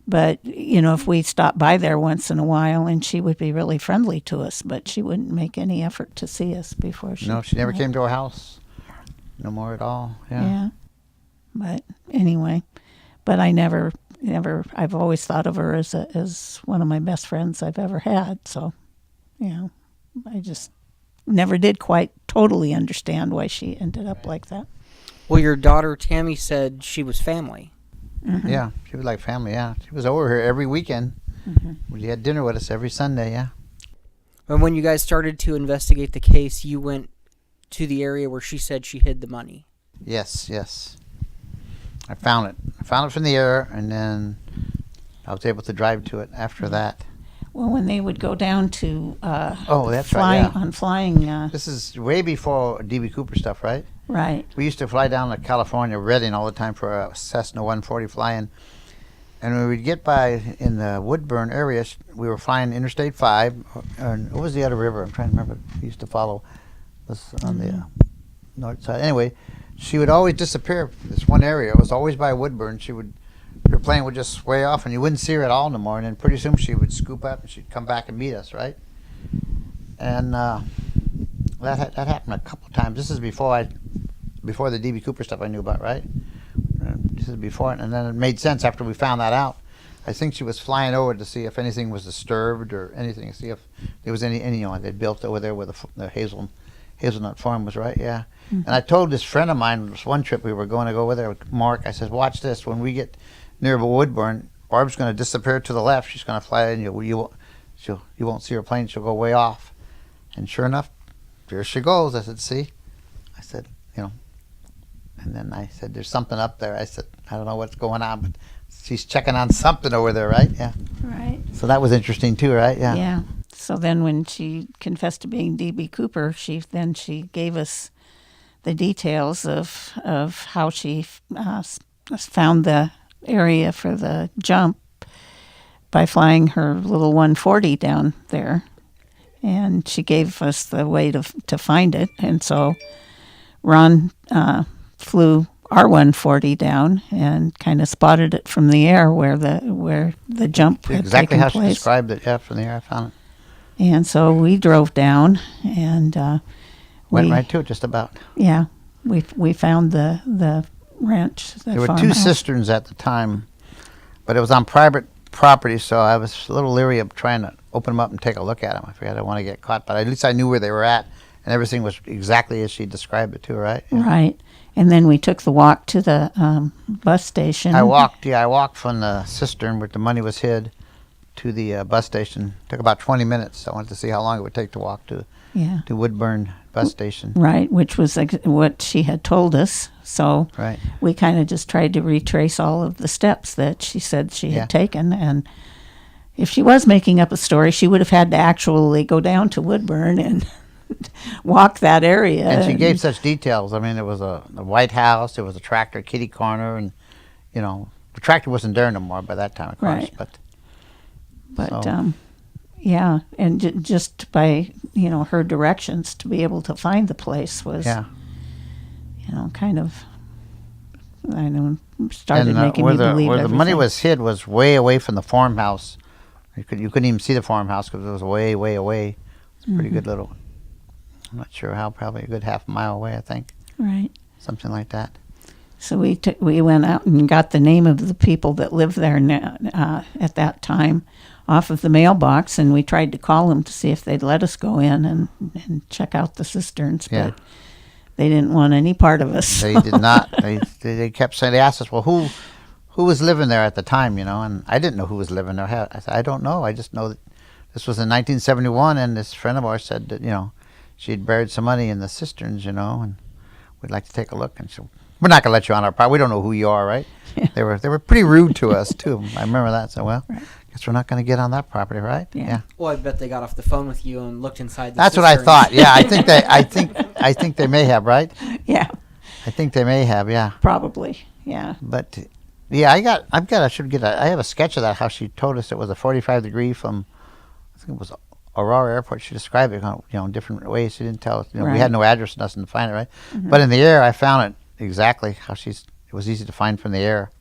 But, if we stopped by there once in a while, and she would be really friendly to us, but she wouldn't make any effort to see us before she... No, she never came to our house. No more at all. Yeah. But anyway, but I I've always thought of her as one of my best friends I've ever had. So, I just never did quite totally understand why she ended up like that. Well, your daughter Tammy said she was family. Mm-hmm. Yeah, she was like family, yeah. She was over here every weekend. Mm-hmm. She had dinner with us every Sunday, yeah. And when you guys started to investigate the case, you went to the area where she said she hid the money. Yes. I found it. I found it from the air, and then I was able to drive to it after that. Well, when they would go down to Oh, that's flying, right, yeah. on flying, This is way before D.B. Cooper stuff, right? right. We used to fly down to California, Redding, all the time for a Cessna 140 flying. And when we'd get by in the Woodburn area, we were flying Interstate 5. And what was the other river? I'm trying to remember. We used to follow. It was on the north side. Anyway, she would always disappear from this one area. It was always by Woodburn. Her plane would just sway off, and you wouldn't see her at all in the morning. And pretty soon she would scoop up, and she'd come back and meet us, right? And that happened a couple of times. This is before the D.B. Cooper stuff I knew about, right? This is before, and then it made sense after we found that out. I think she was flying over to see if anything was disturbed or anything, see if there was any they'd built over there where the hazelnut farm was, right? Yeah. Mm-hmm. And I told this friend of mine, this one trip we were going to go over there with Mark, I said, watch this. When we get near Woodburn, Barb's going to disappear to the left. She's going to fly, and you won't see her plane. She'll go way off. And sure enough, there she goes. I said, see? I said, and then I said, there's something up there. I said, I don't know what's going on, but she's checking on something over there, right? Yeah. Right. So that was interesting too, right? Yeah. Yeah. So then when she confessed to being D.B. Cooper, she gave us the details of how she found the area for the jump by flying her little 140 down there. And she gave us the way to find it. And so Ron flew our 140 down and kind of spotted it from the air where the jump had exactly taken how place. she described it. Yeah, from the air I found it. And so we drove down and Went right to it, just about. Yeah, we found the ranch. There were two cisterns at the time, but it was on private property, so I was a little leery of trying to open them up and take a look at them. I figured I didn't want to get caught, but at least I knew where they were at, and everything was exactly as she described it too, right? Yeah. Right. And then we took the walk to the bus station. I walked from the cistern where the money was hid to the bus station. It took about 20 minutes. I wanted to see how long it would take to walk to Woodburn bus station. Right, which was what she had told us. So right. We kind of just tried to retrace all of the steps that she said she had taken. And if she was making up a story, she would have had to actually go down to Woodburn and walk that area. And she gave such details. I mean, there was a White House, there was a tractor, kitty corner, and, the tractor wasn't there no more by that time, of course. Right. But yeah, and just by, her directions to be able to find the place was, kind of, I know, started making me believe where everything. the money was hid was way away from the farmhouse. You couldn't even see the farmhouse because it was way, way away. It's a pretty good little, I'm not sure how, probably a good half mile away, I think. Right. Something like that. So we went out and got the name of the people that lived there at that time off of the mailbox, and we tried to call them to see if they'd let us go in and check out the cisterns, but they didn't want any part of us. They did not. They kept saying, they asked us, well, who was living there at the time, and I didn't know who was living there. I said, I don't know. I just know that this was in 1971, and this friend of ours said that, she'd buried some money in the cisterns, and we'd like to take a look. And so, we're not going to let you on our property. We don't know who you are, right? Yeah. They were pretty rude to us, too. I remember that. So, well, guess we're not going to get on that property, right? Yeah. Well, I bet they got off the phone with you and looked inside the That's cisterns. what I thought. Yeah, I think they may have, right? Yeah. I think they may have, yeah. Probably, yeah. But, yeah, I have a sketch of that, how she told us it was a 45 degree from, I think it was Aurora Airport. She described it, in different ways. She didn't tell us, we had no address, nothing to find it, right? Mm-hmm. But in the air, I found it exactly how it was easy to find from the air.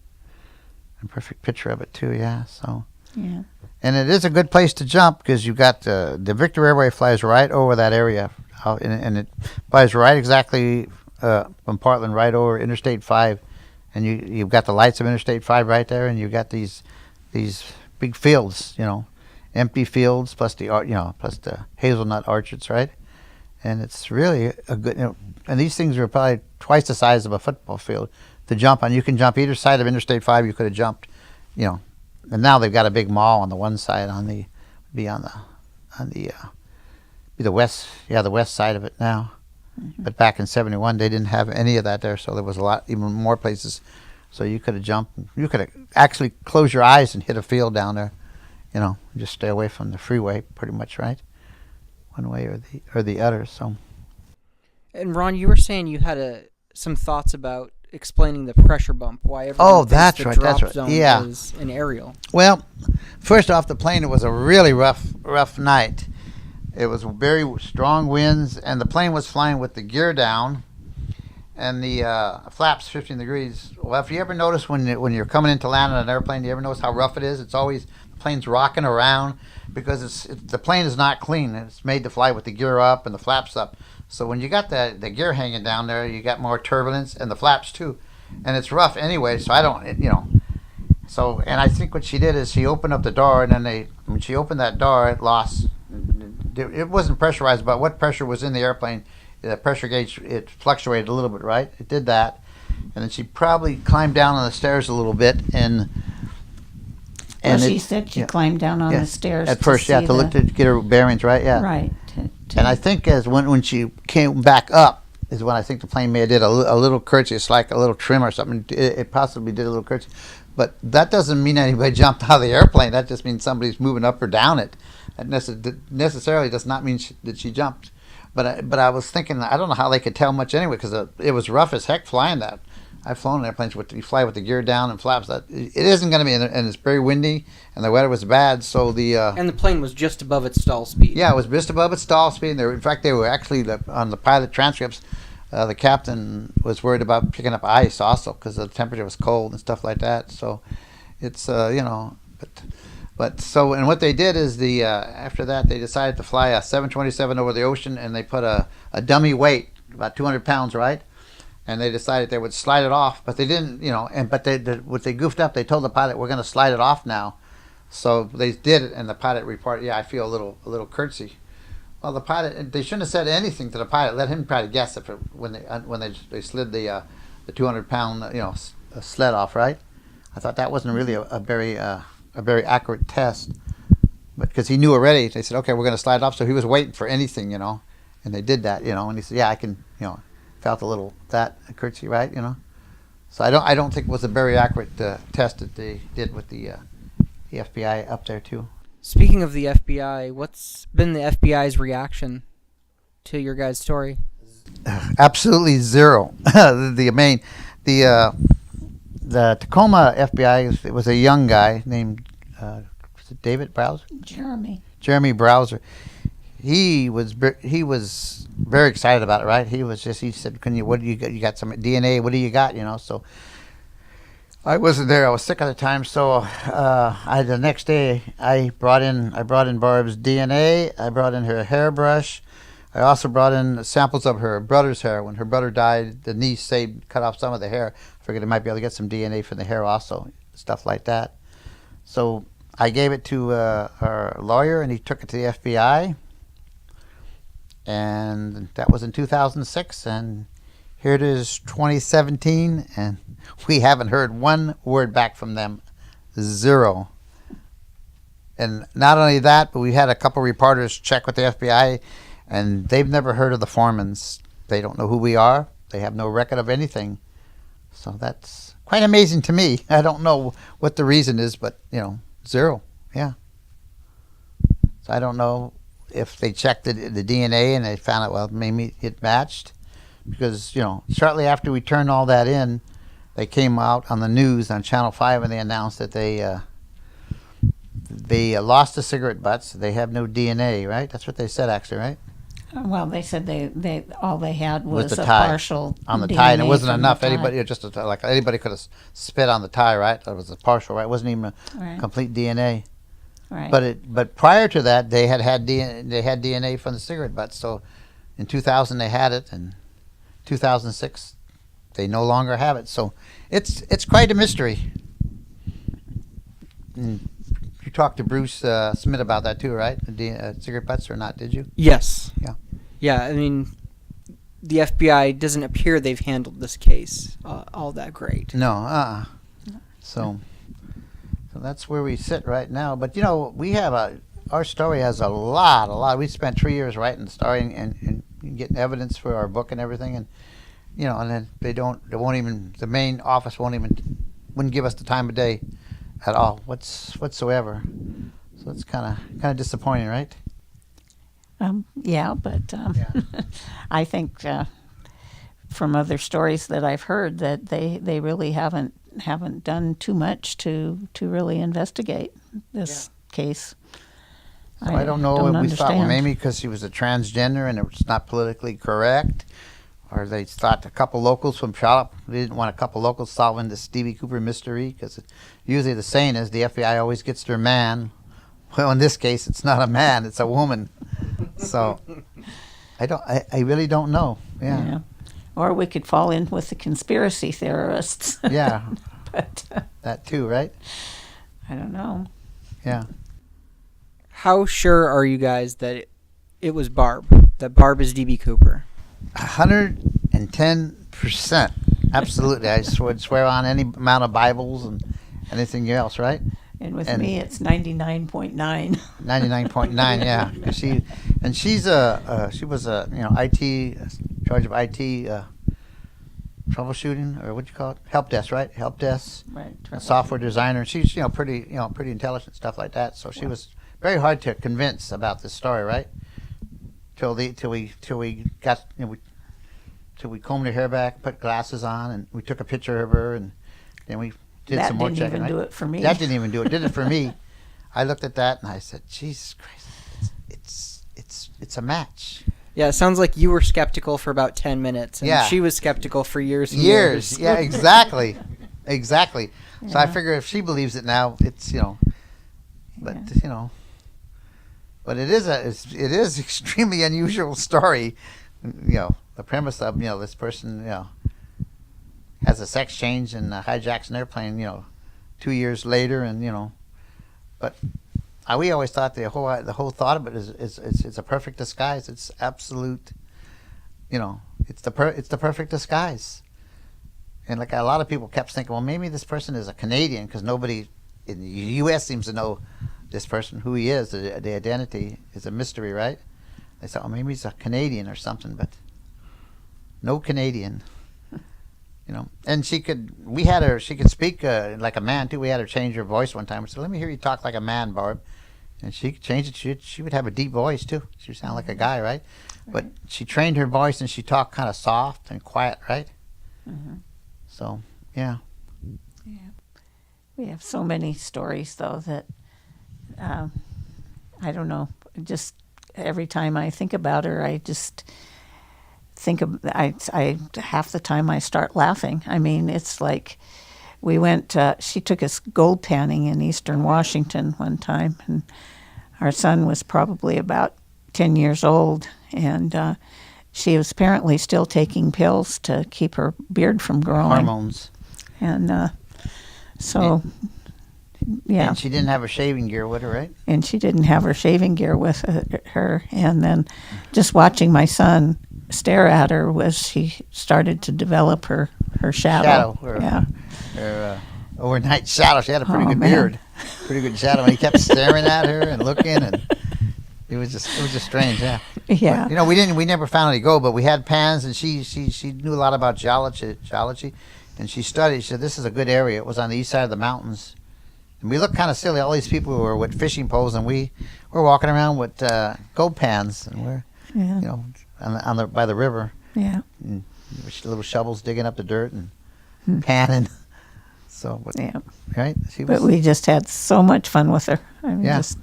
A perfect picture of it too, yeah. So, yeah. And it is a good place to jump because you got the Victor Airway flies right over that area, and it flies right exactly from Portland right over Interstate 5, and you've got the lights of Interstate 5 right there, and you've got these big fields, empty fields plus the hazelnut orchards, right? And it's really a good, and these things are probably twice the size of a football field to jump on. You can jump either side of Interstate 5. You could have jumped, and now they've got a big mall on the one side, be the west side of it now. Mm-hmm. But back in '71, they didn't have any of that there, so there was even more places. So you could have jumped. You could have actually closed your eyes and hit a field down there, you know, just stay away from the freeway, pretty much, right? One way or the other. So. And Ron, you were saying you had some thoughts about explaining the pressure bump. Why everyone thinks the drop zone is an aerial. Well, first off, the plane, it was a really rough night. It was very strong winds, and the plane was flying with the gear down, and the flaps 15 degrees. Well, if you ever notice when you're coming into land on an airplane, do you ever notice how rough it is? It's always, the plane's rocking around because the plane is not clean. It's made to fly with the gear up and the flaps up. So when you got the gear hanging down there, you got more turbulence, and the flaps too. And it's rough anyway, so I don't, you know. So, and I think what she did is she opened up the door, and then when she opened that door, it lost. It wasn't pressurized, but what pressure was in the airplane, the pressure gauge, it fluctuated a little bit, right? It did that. And then she probably climbed down on the stairs a little bit, and she said she climbed down on the stairs at first, to look to get her bearings right, yeah. Right. And I think as when she came back up is when I think the plane may have did a little curtsy. It's like a little trim or something. It possibly did a little curtsy. But that doesn't mean anybody jumped out of the airplane. That just means somebody's moving up or down it. That necessarily does not mean that she jumped. But I was thinking, I don't know how they could tell much anyway, because it was rough as heck flying that. I've flown airplanes you fly with the gear down and flaps. That it isn't going to be, and it's very windy, and the weather was bad. So and the plane was just above its stall speed. Yeah, it was just above its stall speed. In fact, they were actually on the pilot transcripts. The captain was worried about picking up ice also because the temperature was cold and stuff like that. So it's you know, but so, and what they did is after that they decided to fly a 727 over the ocean, and they put a dummy weight about 200 pounds, right? And they decided they would slide it off, but they didn't, you know. But what they goofed up, they told the pilot, "We're going to slide it off now." So they did it, and the pilot reported, "Yeah, I feel a little curtsy." Well, the pilot, they shouldn't have said anything to the pilot. Let him try to guess if when they slid the 200-pound sled off, right? I thought that wasn't really a very accurate test, but because he knew already, they said, "Okay, we're going to slide it off." So he was waiting for anything, you know, and they did that, you know. And he said, "Yeah, I can, you know." Felt a little curtsy, right? You know, so I don't think it was a very accurate test that they did with the FBI up there too. Speaking of the FBI, what's been the FBI's reaction to your guys' story? Absolutely zero. The Tacoma FBI, it was a young guy named was it David Browser? Jeremy Browser. He was very excited about it, right? He said, what do you got? You got some DNA? What do you got? You know, so I wasn't there. I was sick at the time, so the next day I brought in Barb's DNA. I brought in her hairbrush. I also brought in samples of her brother's hair. When her brother died, the niece cut off some of the hair. I figured I might be able to get some DNA from the hair also, stuff like that. So I gave it to our lawyer, and he took it to the FBI. And that was in 2006, and here it is 2017, and we haven't heard one word back from them. Zero. And not only that, but we had a couple reporters check with the FBI, and they've never heard of the Formans. They don't know who we are. They have no record of anything. So that's quite amazing to me. I don't know what the reason is, but, you know, zero. Yeah. So I don't know if they checked the DNA and they found out, well, maybe it matched, because, you know, shortly after we turned all that in, they came out on the news on Channel 5 and they announced that they lost the cigarette butts. They have no DNA, right? That's what they said, actually, right? Well, they said they all they had was the a tie partial on the DNA tie, and it wasn't from enough. the tie. Anybody could have spit on the tie, right? It was a partial, right? It wasn't even a complete DNA. Right. But prior to that, they had DNA from the cigarette butts. So in 2000 they had it, and 2006 they no longer have it. So it's quite a mystery. And you talked to Bruce Smith about that too, right? The cigarette butts or not? Did you? Yes. Yeah. Yeah. I mean, the FBI doesn't appear they've handled this case all that great. No. So that's where we sit right now. But, you know, we have our story has a lot. We spent 3 years writing the story and getting evidence for our book and everything. And, you know, and then the main office wouldn't give us the time of day at all, whatsoever. So it's kind of disappointing, right? Yeah, but I think from other stories that I've heard that they really haven't done too much to really investigate this case. So I don't know if we thought, well, understand. maybe because she was a transgender and it was not politically correct, or they thought a couple locals from Charlotte, they didn't want a couple locals solving this D.B. Cooper mystery, because usually the saying is the FBI always gets their man. Well, in this case, it's not a man, it's a woman. So I really don't know. Yeah. Or we could fall in with the conspiracy theorists. Yeah. But That too, right? I don't know. Yeah. How sure are you guys that it was Barb? That Barb is D.B. Cooper? 110%. Absolutely. I would swear on any amount of Bibles and anything else, right? And with me, it's 99.9. 99.9, yeah. 'Cause she was a IT, charge of IT troubleshooting, or what do you call it? Help desk, right? Help desk. Right. A software designer. She's pretty intelligent, stuff like that. So she was very hard to convince about this story, right? Till we combed her hair back, put glasses on, and we took a picture of her, and then we did That some more didn't checking. even Right? do it for me. That didn't even do it. Did it for me. I looked at that and I said, Jesus Christ, it's a match. Yeah, it sounds like you were skeptical for about 10 minutes, and Yeah. she was skeptical for years and Years. Yeah, exactly. Exactly. So I Yeah. figure if she believes it now, it's but but it is extremely unusual story. The premise of this person has a sex change and hijacks an airplane 2 years later, and but we always thought the whole thought of it is it's a perfect disguise. It's absolute, it's the perfect disguise. And like a lot of people kept thinking, well, maybe this person is a Canadian, because nobody in the U.S. seems to know this person, who he is. The identity is a mystery, right? They thought, well, maybe he's a Canadian or something, but no Canadian. And she could speak like a man too. We had her change her voice one time. We said, let me hear you talk like a man, Barb. And she could change it. She would have a deep voice too. She would sound like a guy, right? But she trained her voice, and she talked kind of soft and quiet, right? Mhm. So, yeah. Yeah. We have so many stories, though, that I don't know. Just every time I think about her, I just think of I half the time I start laughing. I mean, it's like we went. She took us gold panning in Eastern Washington one time, and our son was probably about 10 years old, and she was apparently still taking pills to keep her beard from growing. Hormones. And so, yeah. And she didn't have her shaving gear with her, right? And she didn't have her shaving gear with her. And then just watching my son stare at her was she started to develop her shadow. Her overnight shadow. She had a pretty good man. beard. Pretty good shadow. And he kept staring at her and looking, and it was just strange, yeah. Yeah. But, we never found any gold, but we had pans, and she knew a lot about geology, and she studied. She said, this is a good area. It was on the east side of the mountains. And we looked kind of silly. All these people were with fishing poles, and we're walking around with gold pans, and we're by the river. Yeah. And little shovels digging up the dirt and panning. So, Yeah. right? But we just had so much fun with her. I mean, Yeah. just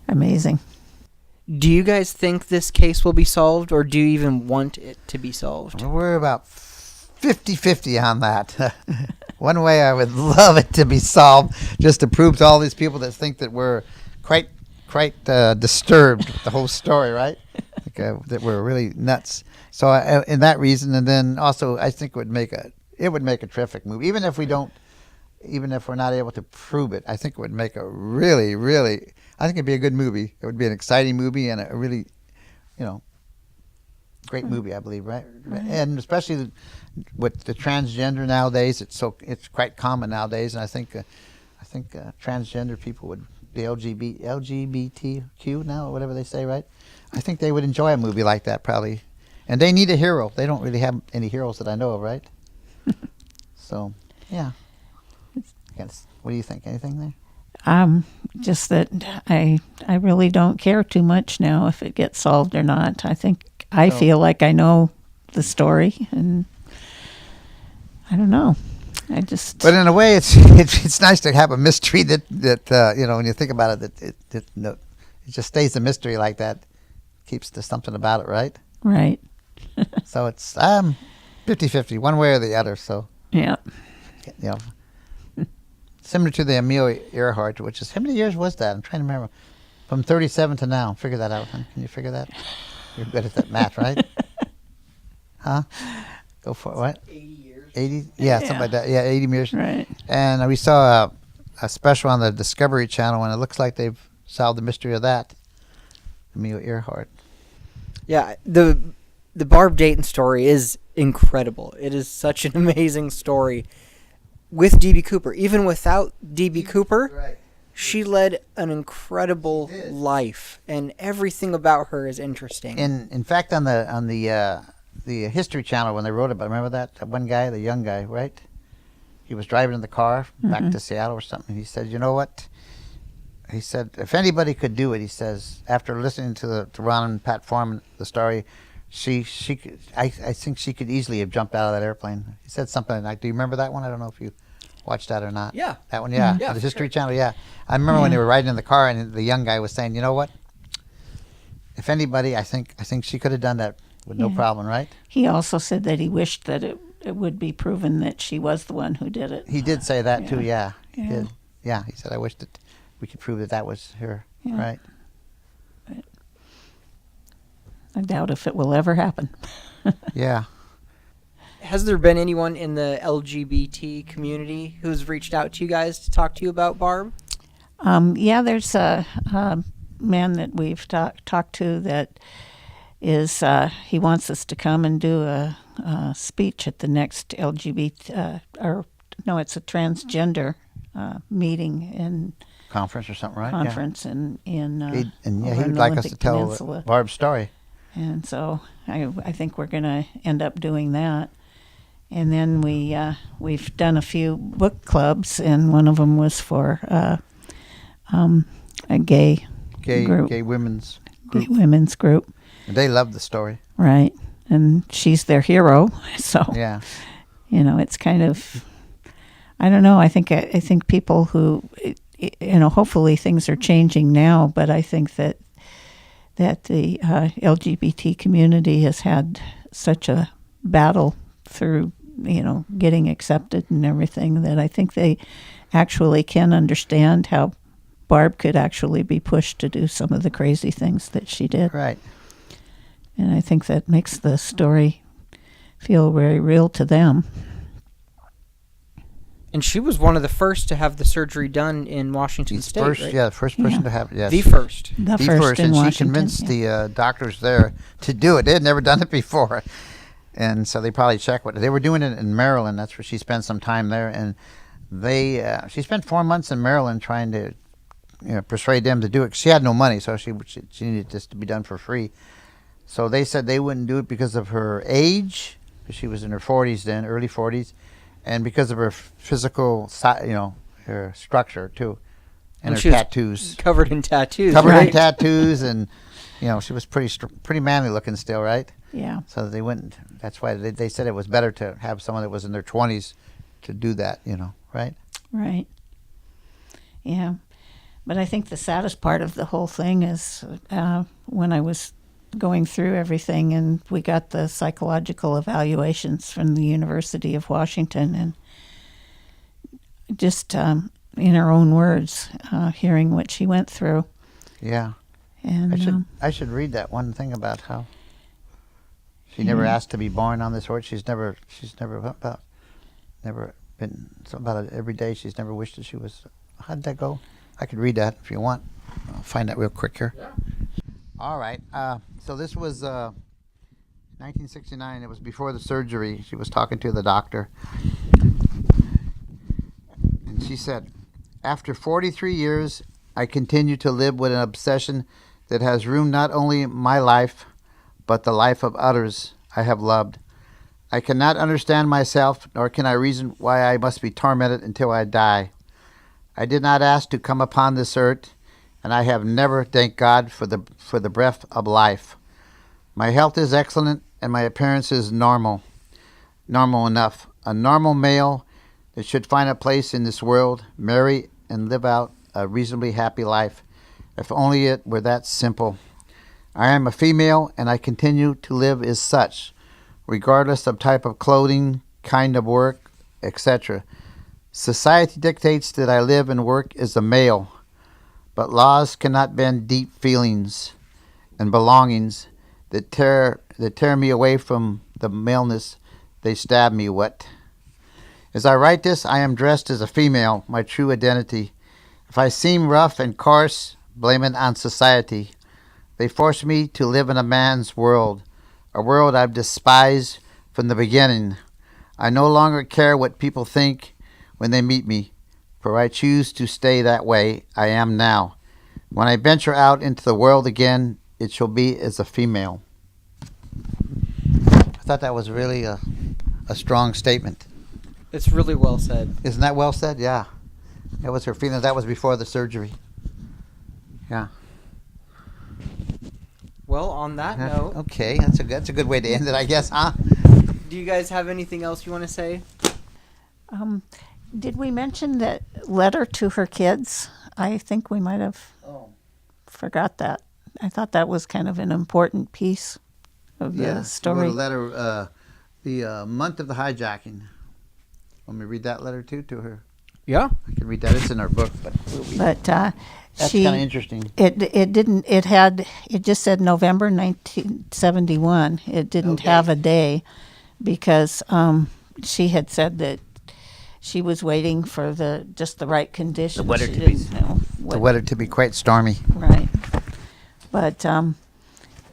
amazing. Do you guys think this case will be solved, or do you even want it to be solved? We're about 50-50 on that. One way, I would love it to be solved, just to prove to all these people that think that we're quite disturbed with the whole story, right? That we're really nuts. So, in that reason, and then also, I think it would make a terrific movie. Even if we're not able to prove it, I think it would make a really, really. I think it'd be a good movie. It would be an exciting movie and a really, great movie, I believe, right? And especially with the transgender nowadays, it's quite common nowadays, and I think transgender people would, the LGBTQ now, or whatever they say, right? I think they would enjoy a movie like that, probably. And they need a hero. They don't really have any heroes that I know of, right? So, yeah. What do you think? Anything there? Just that I really don't care too much now if it gets solved or not. I feel like I know the story, and I don't know. But in a way, it's nice to have a mystery that when you think about it, it just stays a mystery like that. Keeps there's something about it, right? Right. So it's 50-50, one way or the other. So yeah. Similar to the Amelia Earhart, which is, how many years was that? I'm trying to remember. From 37 to now. Figure that out, huh? Can you figure that? You're good at that math, right? Huh? Go for it. What? 80 years. 80? Yeah, something like that. Yeah, 80 years. Right. And we saw a special on the Discovery Channel, and it looks like they've solved the mystery of that. Amelia Earhart. Yeah, the Barb Dayton story is incredible. It is such an amazing story. With D.B. Cooper, even without D.B. Cooper, Right. she led an incredible life, and everything about her is interesting. In fact, on the History Channel, when they wrote about, remember that one guy, the young guy, right? He was driving in the car back to Seattle or something. He said, "You know what?" He said, "If anybody could do it," he says, after listening to Ron and Pat Forman, the story, she could, I think she could easily have jumped out of that airplane. He said something like, do you remember that one? I don't know if you watched that or not. Yeah. That one, yeah. Yeah, On the for History sure. Channel, yeah. I remember when they were riding in the car and the young guy was saying, "You know what? If anybody, I think she could have done that with no problem," right? He also said that he wished that it would be proven that she was the one who did it. He did say that too, yeah. He Yeah. did. Yeah, he said, "I wish that we could prove that was her," Yeah. right? I doubt if it will ever happen. Yeah. Has there been anyone in the LGBT community who's reached out to you guys to talk to you about Barb? Yeah, there's a man that we've talked to that is, he wants us to come and do a speech at the next LGBT, it's a transgender meeting and Conference or something, right? conference in He'd over in the like us to Olympic tell Peninsula. Barb's story. And so I think we're going to end up doing that. And then we've done a few book clubs, and one of them was for a gay group, Gay women's gay group. women's group, And they loved the story. right? And she's their hero, so Yeah. it's kind of, I don't know. I think people who, hopefully things are changing now, but I think that the LGBT community has had such a battle through, getting accepted and everything, that I think they actually can understand how Barb could actually be pushed to do some of the crazy things that she did. Right. And I think that makes the story feel very real to them. And she was one of the first to have the surgery done in Washington State, First, right? yeah, the first person Yeah. to have it. Yes. The first. The The first in and Washington. she convinced yeah. the doctors there to do it. They had never done it before, and so they probably checked what they were doing it in Maryland. That's where she spent some time there, and she spent 4 months in Maryland trying to persuade them to do it. She had no money, so she needed this to be done for free. So they said they wouldn't do it because of her age, because she was in her 40s then, early 40s, and because of her physical, her structure too, and her she was tattoos. Covered in tattoos. Covered right? in tattoos, and she was pretty manly looking still, right? Yeah. So they wouldn't. That's why they said it was better to have someone that was in their 20s to do that. Right? Right. Yeah. But I think the saddest part of the whole thing is when I was going through everything and we got the psychological evaluations from the University of Washington, and just in her own words, hearing what she went through. Yeah. And I should read that one thing about how she never asked to be born on this earth. She's never been something about it every day. She's never wished that she was. How did that go? I could read that if you want. I'll find that real quick here. Yeah. All right. So this was 1969. It was before the surgery. She was talking to the doctor, and she said, "After 43 years, I continue to live with an obsession that has ruined not only my life, but the life of others I have loved. I cannot understand myself, nor can I reason why I must be tormented until I die. I did not ask to come upon this earth, and I have never thanked God for the breath of life. My health is excellent, and my appearance is normal enough. A normal male that should find a place in this world, marry, and live out a reasonably happy life. If only it were that simple. I am a female, and I continue to live as such, regardless of type of clothing, kind of work, etc. Society dictates that I live and work as a male, but laws cannot bend deep feelings and belongings that tear me away from the maleness they stab me with. As I write this, I am dressed as a female, my true identity. If I seem rough and coarse, blame it on society. They force me to live in a man's world, a world I've despised from the beginning. I no longer care what people think when they meet me, for I choose to stay that way I am now. When I venture out into the world again, it shall be as a female. I thought that was really a strong statement. It's really well said. Isn't that well said? Yeah. That was her feeling. That was before the surgery. Yeah. Well, on that note, Okay, that's a good way to end it, I guess, huh? do you guys have anything else you want to say? Did we mention that letter to her kids? I think we might have forgot that. I thought that was kind of an important piece of the story. She wrote a letter, the month of the hijacking. Want me to read that letter too to her? Yeah. I can read that. It's in our book, but we'll read it. But That's kind of interesting. It just said November 1971. It didn't have a day because she had said that she was waiting for the right conditions. The weather She to be- didn't know The weather to be quite stormy. Right. But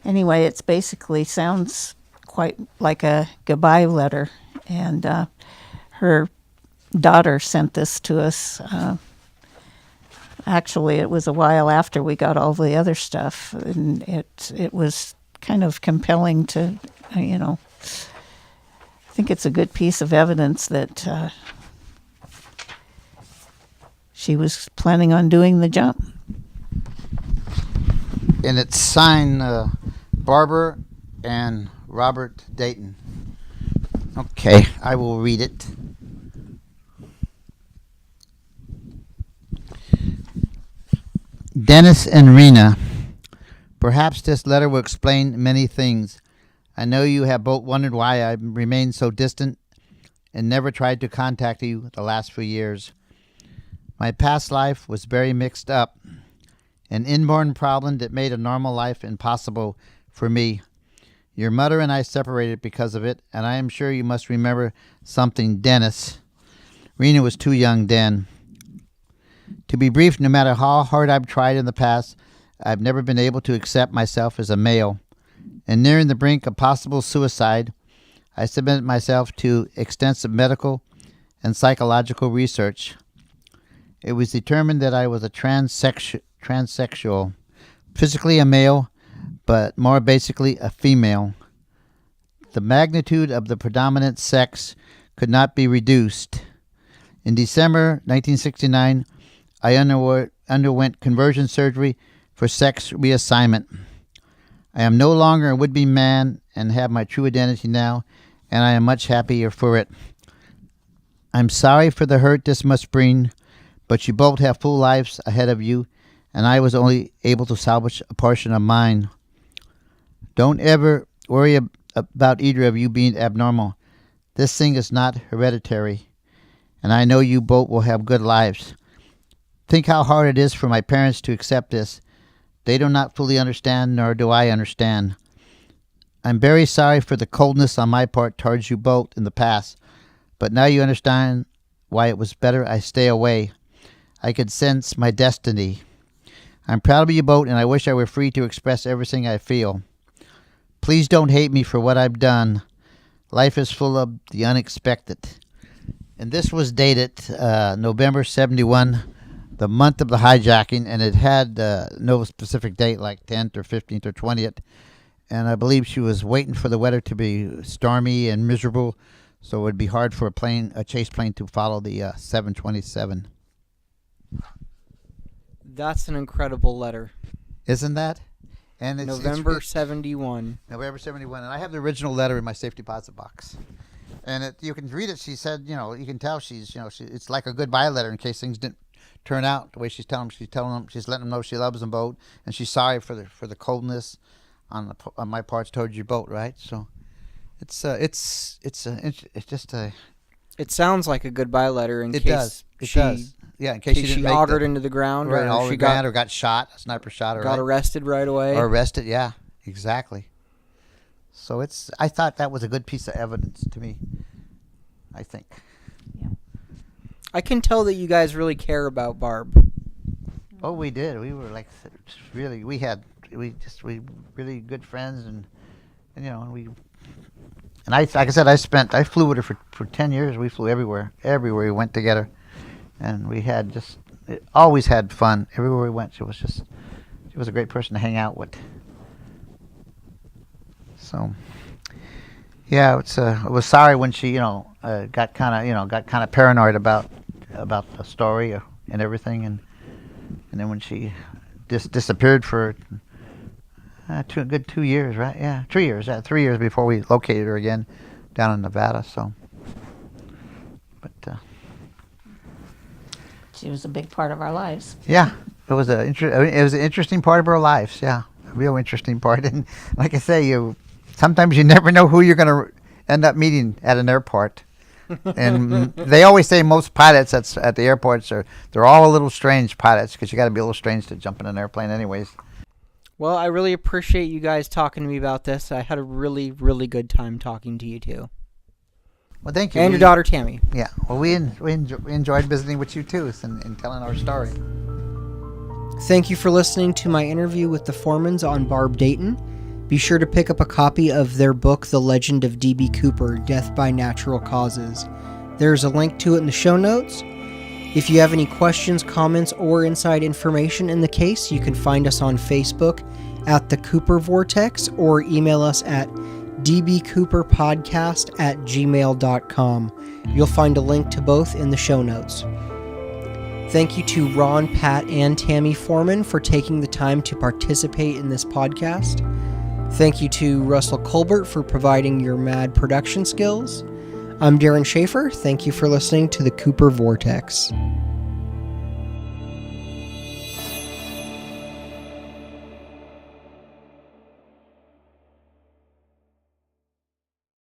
anyway, it's basically sounds quite like a goodbye letter. And her daughter sent this to us. Actually, it was a while after we got all the other stuff. And it was kind of compelling to, I think it's a good piece of evidence that she was planning on doing the jump. And it's signed Barbara and Robert Dayton. Okay, I will read it. Dennis and Rena, perhaps this letter will explain many things. I know you have both wondered why I remained so distant and never tried to contact you the last few years. My past life was very mixed up, an inborn problem that made a normal life impossible for me. Your mother and I separated because of it, and I am sure you must remember something, Dennis. Rena was too young then. To be brief, no matter how hard I've tried in the past, I've never been able to accept myself as a male. And nearing the brink of possible suicide, I submitted myself to extensive medical and psychological research. It was determined that I was a transsexual, physically a male, but more basically a female. The magnitude of the predominant sex could not be reduced. In December 1969, I underwent conversion surgery for sex reassignment. I am no longer a would-be man and have my true identity now, and I am much happier for it. I'm sorry for the hurt this must bring, but you both have full lives ahead of you, and I was only able to salvage a portion of mine. Don't ever worry about either of you being abnormal. This thing is not hereditary, and I know you both will have good lives. Think how hard it is for my parents to accept this. They do not fully understand, nor do I understand. I'm very sorry for the coldness on my part towards you both in the past, but now you understand why it was better I stay away. I could sense my destiny. I'm proud of you both, and I wish I were free to express everything I feel. Please don't hate me for what I've done. Life is full of the unexpected. And this was dated November 71, the month of the hijacking, and it had no specific date, like 10th or 15th or 20th. And I believe she was waiting for the weather to be stormy and miserable, so it would be hard for a chase plane to follow the 727. That's an incredible letter. Isn't that? And it's November 71. November 71. And I have the original letter in my safe deposit box. And you can read it. She said, you can tell it's like a goodbye letter in case things didn't turn out the way she's telling them. She's letting them know she loves them both, and she's sorry for the coldness on my parts towards your boat, right? So it's just a. It sounds like a goodbye letter in It case does. It she, does. Yeah, in case she augered into the ground, right, or she got shot, a sniper shot her, got arrested right away. Or arrested, yeah, exactly. So I thought that was a good piece of evidence to me. I think. Yeah. I can tell that you guys really care about Barb. Oh, we did. We were like really. We really good friends, and like I said, I flew with her for 10 years. We flew everywhere we went together, and we had always had fun everywhere we went. She was a great person to hang out with. So, yeah, I was sorry when she got kind of paranoid about the story and everything, and then when she disappeared for a good 2 years, right? Yeah, 3 years. 3 years before we located her again down in Nevada. So, but She was a big part of our lives. yeah, it was an interesting part of our lives. Yeah, a real interesting part. And like I say, sometimes you never know who you're going to end up meeting at an airport. And they always say most pilots at the airports they're all a little strange pilots, because you got to be a little strange to jump in an airplane anyways. Well, I really appreciate you guys talking to me about this. I had a really, really good time talking to you two. Well, thank you. And your daughter, Tammy. Yeah. Well, we enjoyed visiting with you too, and telling our story. Thank you for listening to my interview with the Formans on Barb Dayton. Be sure to pick up a copy of their book, The Legend of D.B. Cooper, Death by Natural Causes. There's a link to it in the show notes. If you have any questions, comments, or inside information in the case, you can find us on Facebook at the Cooper Vortex, or email us at dbcooperpodcast@gmail.com. You'll find a link to both in the show notes. Thank you to Ron, Pat, and Tammy Forman for taking the time to participate in this podcast. Thank you to Russell Colbert for providing your mad production skills. I'm Darren Schaefer. Thank you for listening to the Cooper Vortex.